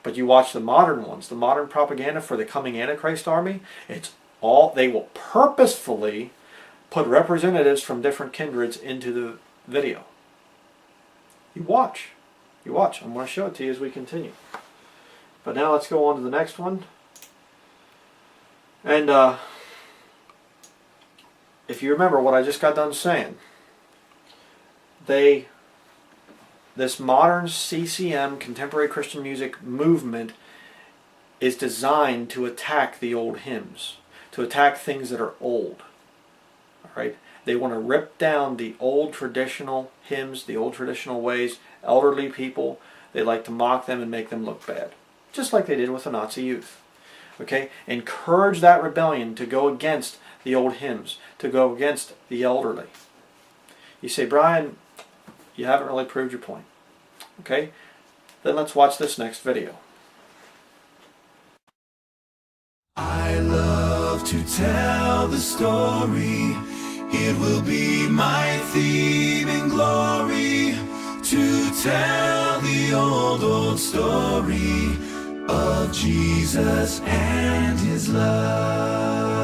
But you watch the modern ones, the modern propaganda for the coming Antichrist army, it's all, they will purposefully put representatives from different kindreds into the video. You watch. You watch. I'm going to show it to you as we continue. But now let's go on to the next one. And if you remember what I just got done saying, this modern CCM, contemporary Christian music movement, is designed to attack the old hymns, to attack things that are old. All right? They want to rip down the old traditional hymns, the old traditional ways. Elderly people, they like to mock them and make them look bad. Just like they did with the Nazi youth. Okay? Encourage that rebellion to go against the old hymns, to go against the elderly. You say, Brian, you haven't really proved your point. Okay? Then let's watch this next video. I love to tell the story. It will be my theme in glory, to tell the old story of Jesus and His love.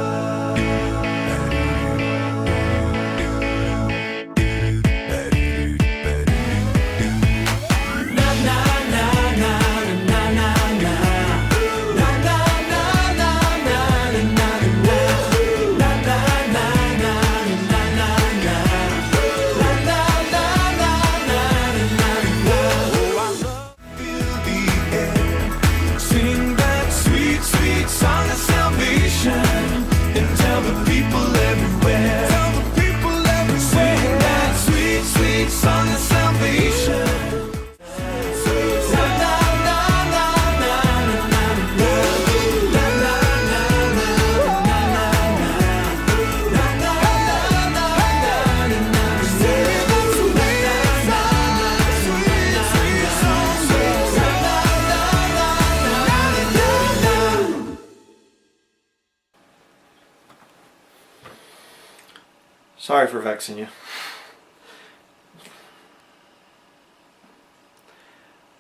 Sorry for vexing you.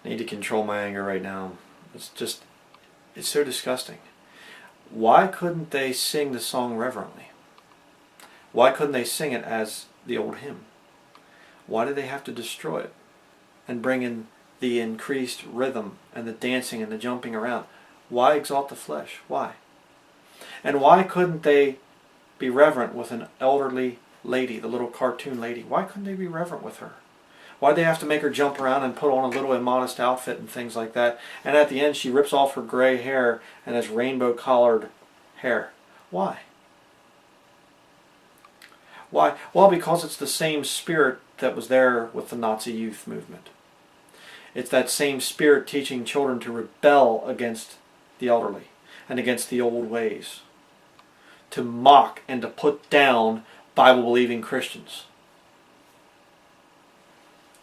I need to control my anger right now. It's so disgusting. Why couldn't they sing the song reverently? Why couldn't they sing it as the old hymn? Why did they have to destroy it and bring in the increased rhythm and the dancing and the jumping around? Why exalt the flesh? Why? And why couldn't they be reverent with an elderly lady, the little cartoon lady? Why couldn't they be reverent with her? Why did they have to make her jump around and put on a little immodest outfit and things like that? And at the end she rips off her gray hair and has rainbow collared hair. Why? Why? Well, because it's the same spirit that was there with the Nazi youth movement. It's that same spirit teaching children to rebel against the elderly and against the old ways. To mock and to put down Bible-believing Christians.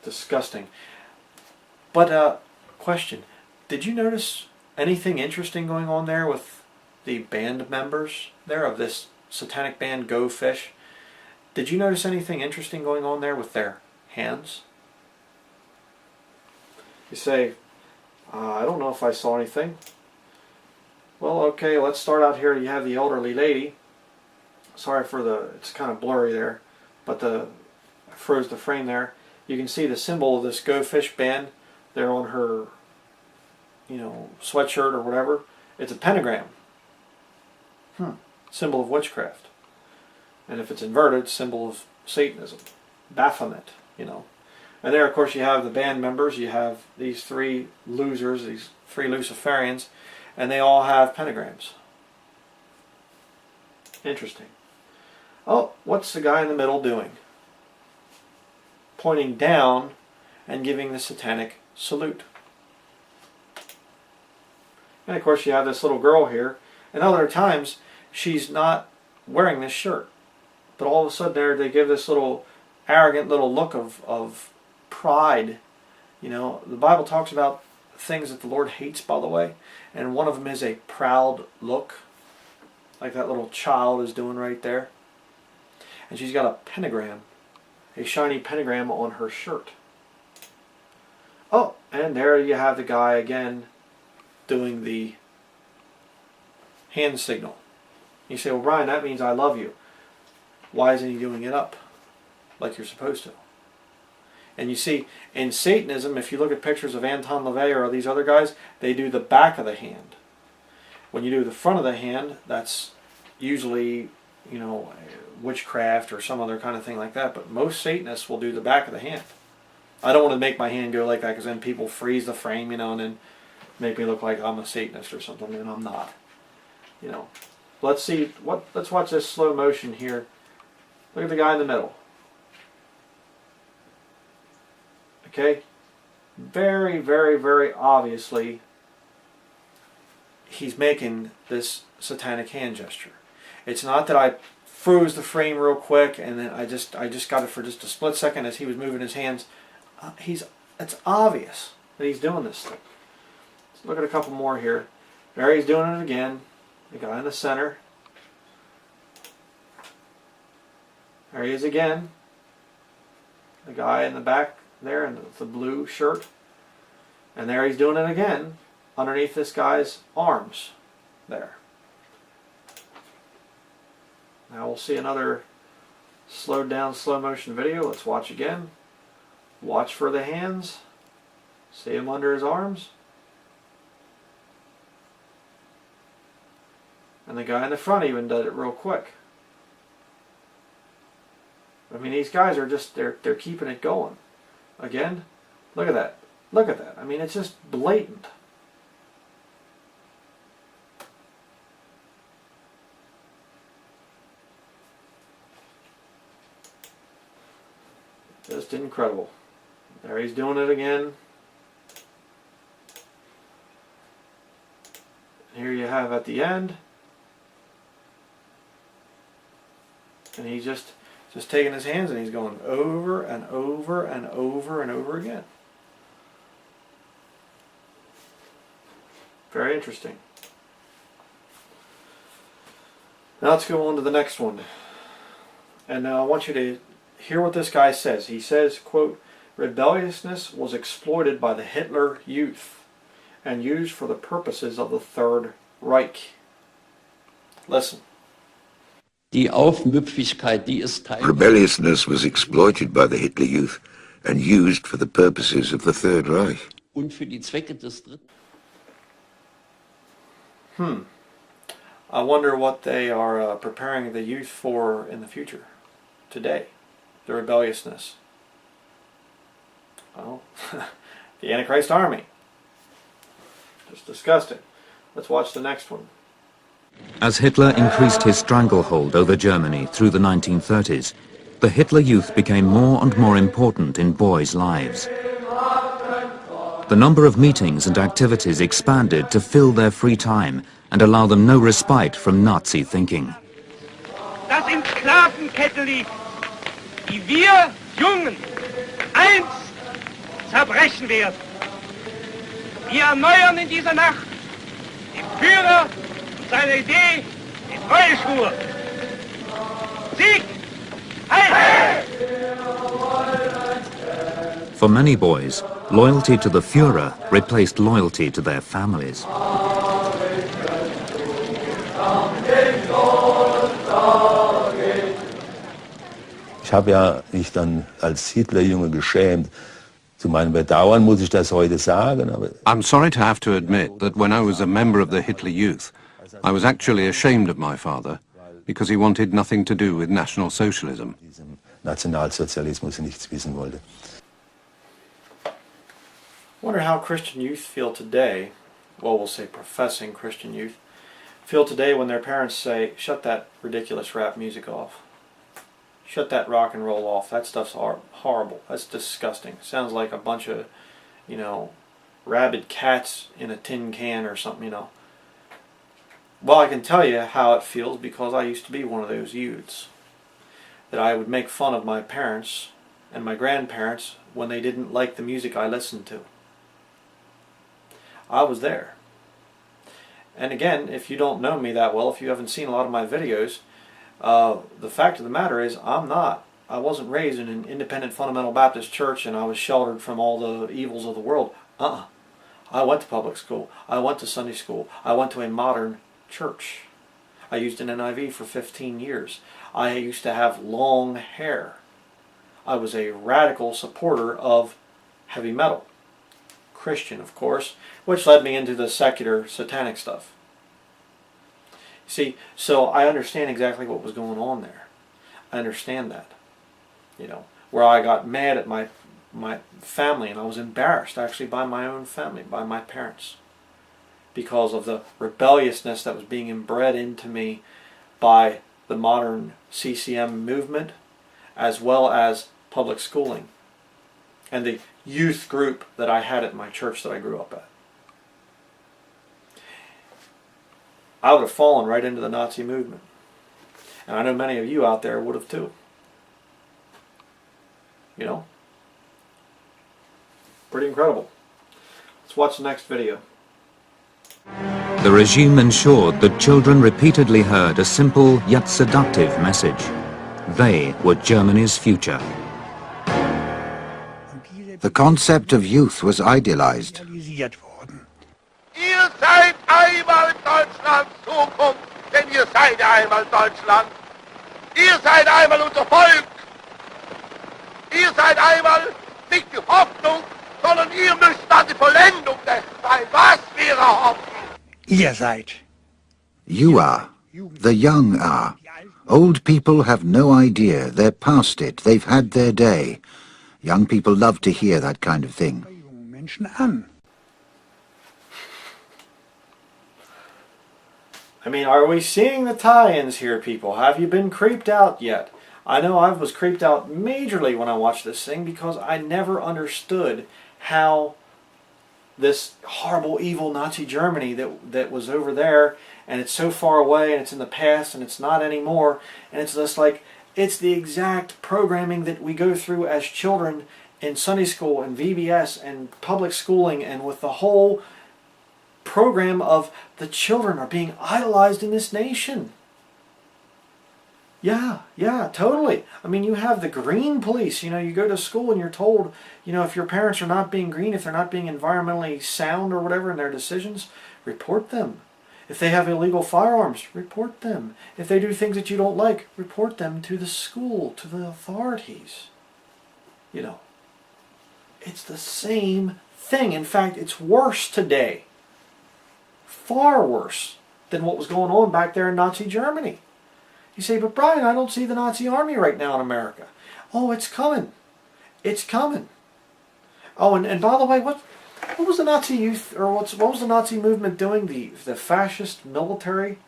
Disgusting. But, question. Did you notice anything interesting going on there with the band members there of this satanic band Go Fish. Did you notice anything interesting going on there with their hands? You say, I don't know if I saw anything. Well, okay, let's start out here. You have the elderly lady. Sorry for it's kind of blurry there, but I froze the frame there. You can see the symbol of this Go Fish band there on her, sweatshirt or whatever. It's a pentagram. Symbol of witchcraft. And if it's inverted, symbol of Satanism. Baphomet, And there, of course, you have the band members. You have these three losers, these three Luciferians, and they all have pentagrams. Interesting. Oh, what's the guy in the middle doing? Pointing down and giving the satanic salute. And of course you have this little girl here, and other times she's not wearing this shirt. But all of a sudden there they give this little arrogant little look of pride. The Bible talks about things that the Lord hates, by the way, and one of them is a proud look, like that little child is doing right there. And she's got a pentagram, a shiny pentagram on her shirt. Oh, and there you have the guy again doing the hand signal. You say, well, Bryan, that means I love you. Why isn't he doing it up like you're supposed to? And you see, in Satanism, if you look at pictures of Anton LaVey or these other guys, they do the back of the hand. When you do the front of the hand, that's usually, witchcraft or some other kind of thing like that. But most Satanists will do the back of the hand. I don't want to make my hand go like that because then people freeze the frame, and then make me look like I'm a Satanist or something, and I'm not. Let's see. Let's watch this slow motion here. Look at the guy in the middle. Okay? Very, very, very obviously he's making this satanic hand gesture. It's not that I froze the frame real quick and then I just got it for just a split second as he was moving his hands. It's obvious that he's doing this thing. Let's look at a couple more here. There he's doing it again. The guy in the center. There he is again. The guy in the back there in the blue shirt. And there he's doing it again underneath this guy's arms there. Now we'll see another slowed down slow motion video. Let's watch again. Watch for the hands. See him under his arms. And the guy in the front even did it real quick. I mean, these guys are just, they're keeping it going. Again, look at that. Look at that. I mean, it's just blatant. Just incredible. There he's doing it again. Here you have at the end. And he's just taking his hands and he's going over and over and over and over again. Very interesting. Now let's go on to the next one. And now I want you to hear what this guy says. He says, quote, "Rebelliousness was exploited by the Hitler Youth and used for the purposes of the Third Reich." Listen. Rebelliousness was exploited by the Hitler Youth and used for the purposes of the Third Reich. I wonder what they are preparing the youth for in the future, today, the rebelliousness. Well, the Antichrist army. Just discussed it. Let's watch the next one. As Hitler increased his stranglehold over Germany through the 1930s, the Hitler Youth became more and more important in boys' lives. The number of meetings and activities expanded to fill their free time and allow them no respite from Nazi thinking. Das in Sklavenkette liegt, die wir Jungen einst zerbrechen werden. Wir erneuern in dieser Nacht den Führer und seine Idee, den Treueschwur. For many boys, loyalty to the Führer replaced loyalty to their families. Ich habe ja mich dann als Hitlerjunge geschämt. Zu meinem Bedauern muss ich das heute sagen. Aber I'm sorry to have to admit that when I was a member of the Hitler Youth, I was actually ashamed of my father because he wanted nothing to do with National Socialism. Nationalsozialismus nichts wissen wollte. I wonder how Christian youth feel today, well, we'll say professing Christian youth, feel today when their parents say, shut that ridiculous rap music off. Shut that rock and roll off. That stuff's horrible. That's disgusting. Sounds like a bunch of, you know, rabid cats in a tin can or something, you know. Well, I can tell you how it feels because I used to be one of those youths. That I would make fun of my parents and my grandparents when they didn't like the music I listened to. I was there. And again, if you don't know me that well, if you haven't seen a lot of my videos, the fact of the matter is I wasn't raised in an independent fundamental Baptist church and I was sheltered from all the evils of the world. I went to public school. I went to Sunday school. I went to a modern church. I used an NIV for 15 years. I used to have long hair. I was a radical supporter of heavy metal. Christian, of course, which led me into the secular satanic stuff. See, so I understand exactly what was going on there. I understand that. You know, where I got mad at my family and I was embarrassed actually by my own family, by my parents, because of the rebelliousness that was being inbred into me by the modern CCM movement as well as public schooling and the youth group that I had at my church that I grew up at. I would have fallen right into the Nazi movement. And I know many of you out there would have too. You know? Pretty incredible. Let's watch the next video. The regime ensured that children repeatedly heard a simple yet seductive message. They were Germany's future. The concept of youth was idealized. Ihr seid einmal Deutschlands Zukunft, denn ihr seid einmal Deutschland. Ihr seid einmal unser Volk. Ihr seid einmal nicht die Hoffnung, sondern ihr müsst dann die Vollendung dessen sein, was wir hoffen. Ihr seid. You are. The young are. Old people have no idea. They're past it. They've had their day. Young people love to hear that kind of thing. I mean, are we seeing the tie-ins here, people? Have you been creeped out yet? I know I was creeped out majorly when I watched this thing because I never understood how this horrible, evil Nazi Germany that was over there, and it's so far away, and it's in the past, and it's not anymore, and it's just like, it's the exact programming that we go through as children in Sunday school and VBS and public schooling, and with the whole program of the children are being idolized in this nation. Yeah, totally. I mean, you have the green police. You know, you go to school and you're told, you know, if your parents are not being green, if they're not being environmentally sound or whatever in their decisions, report them. If they have illegal firearms, report them. If they do things that you don't like, report them to the school, to the authorities. You know, it's the same thing. In fact, it's worse today. Far worse than what was going on back there in Nazi Germany. You say, but Bryan, I don't see the Nazi army right now in America. Oh, it's coming. It's coming. Oh, and by the way, what was the Nazi youth, or what was the Nazi movement doing? The fascist military?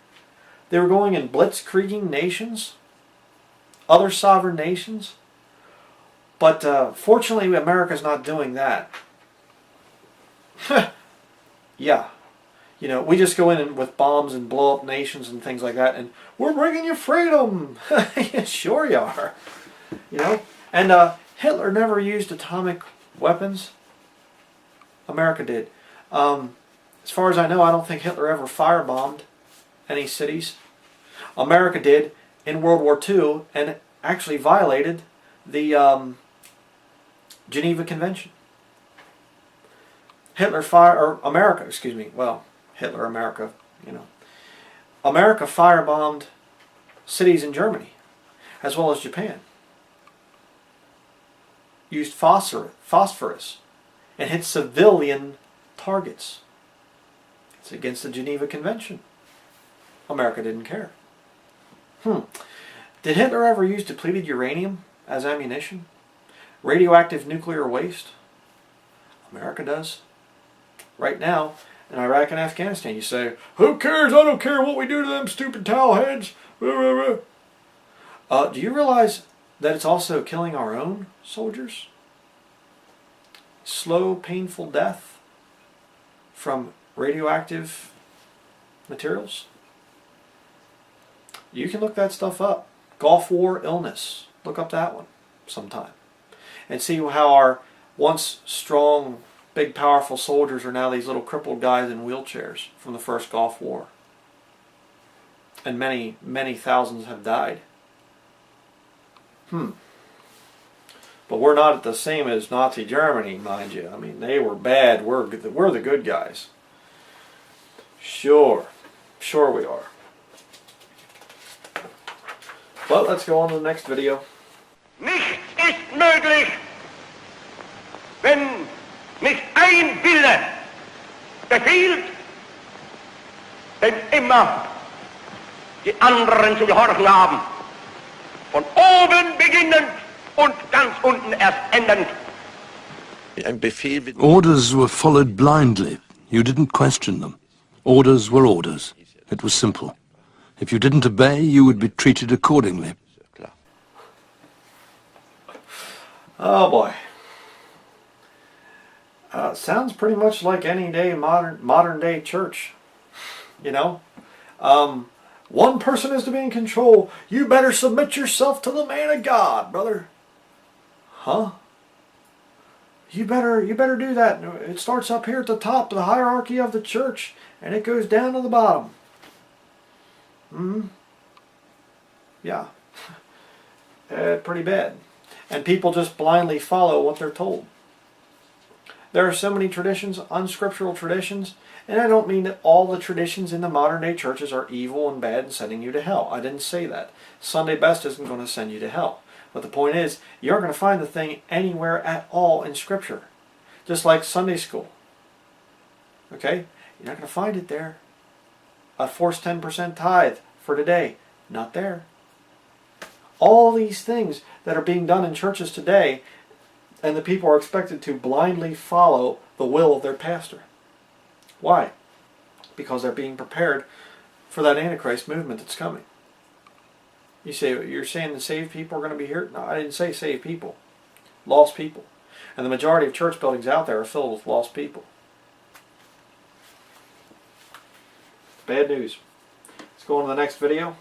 They were going and blitzkrieging nations, other sovereign nations. But fortunately, America's not doing that. Yeah. You know, we just go in with bombs and blow up nations and things like that, and we're bringing you freedom. Yeah, sure you are. You know, and Hitler never used atomic weapons. America did. As far as I know, I don't think Hitler ever firebombed any cities. America did in World War II, and actually violated the Geneva Convention. Hitler America, you know. America firebombed cities in Germany, as well as Japan. Used phosphorus and hit civilian targets. It's against the Geneva Convention. America didn't care. Did Hitler ever use depleted uranium as ammunition? Radioactive nuclear waste? America does. Right now, in Iraq and Afghanistan, you say, who cares? I don't care what we do to them stupid towel heads. Do you realize that it's also killing our own soldiers? Slow, painful death from radioactive materials? You can look that stuff up. Gulf War illness. Look up that one sometime. And see how our once strong, big, powerful soldiers are now these little crippled guys in wheelchairs from the first Gulf War. And many, many thousands have died. But we're not the same as Nazi Germany, mind you. I mean, they were bad. We're the good guys. Sure we are. But let's go on to the next video. Nichts ist möglich, wenn nicht ein Wille befiehlt, denn immer die anderen zu gehorchen haben. Von oben beginnend und ganz unten erst endend. Orders were followed blindly. You didn't question them. Orders were orders. It was simple. If you didn't obey, you would be treated accordingly. Oh boy. Sounds pretty much like any day modern day church. You know? One person is to be in control. You better submit yourself to the man of God, brother. Huh? You better do that. It starts up here at the top of the hierarchy of the church, and it goes down to the bottom. Yeah. Pretty bad. And people just blindly follow what they're told. There are so many traditions, unscriptural traditions, and I don't mean that all the traditions in the modern day churches are evil and bad and sending you to hell. I didn't say that. Sunday best isn't going to send you to hell. But the point is, you aren't going to find the thing anywhere at all in Scripture. Just like Sunday school. Okay? You're not going to find it there. A forced 10% tithe for today. Not there. All these things that are being done in churches today, and the people are expected to blindly follow the will of their pastor. Why? Because they're being prepared for that Antichrist movement that's coming. You say, you're saying the saved people are going to be here? No, I didn't say saved people. Lost people. And the majority of church buildings out there are filled with lost people. Bad news. Let's go on to the next video.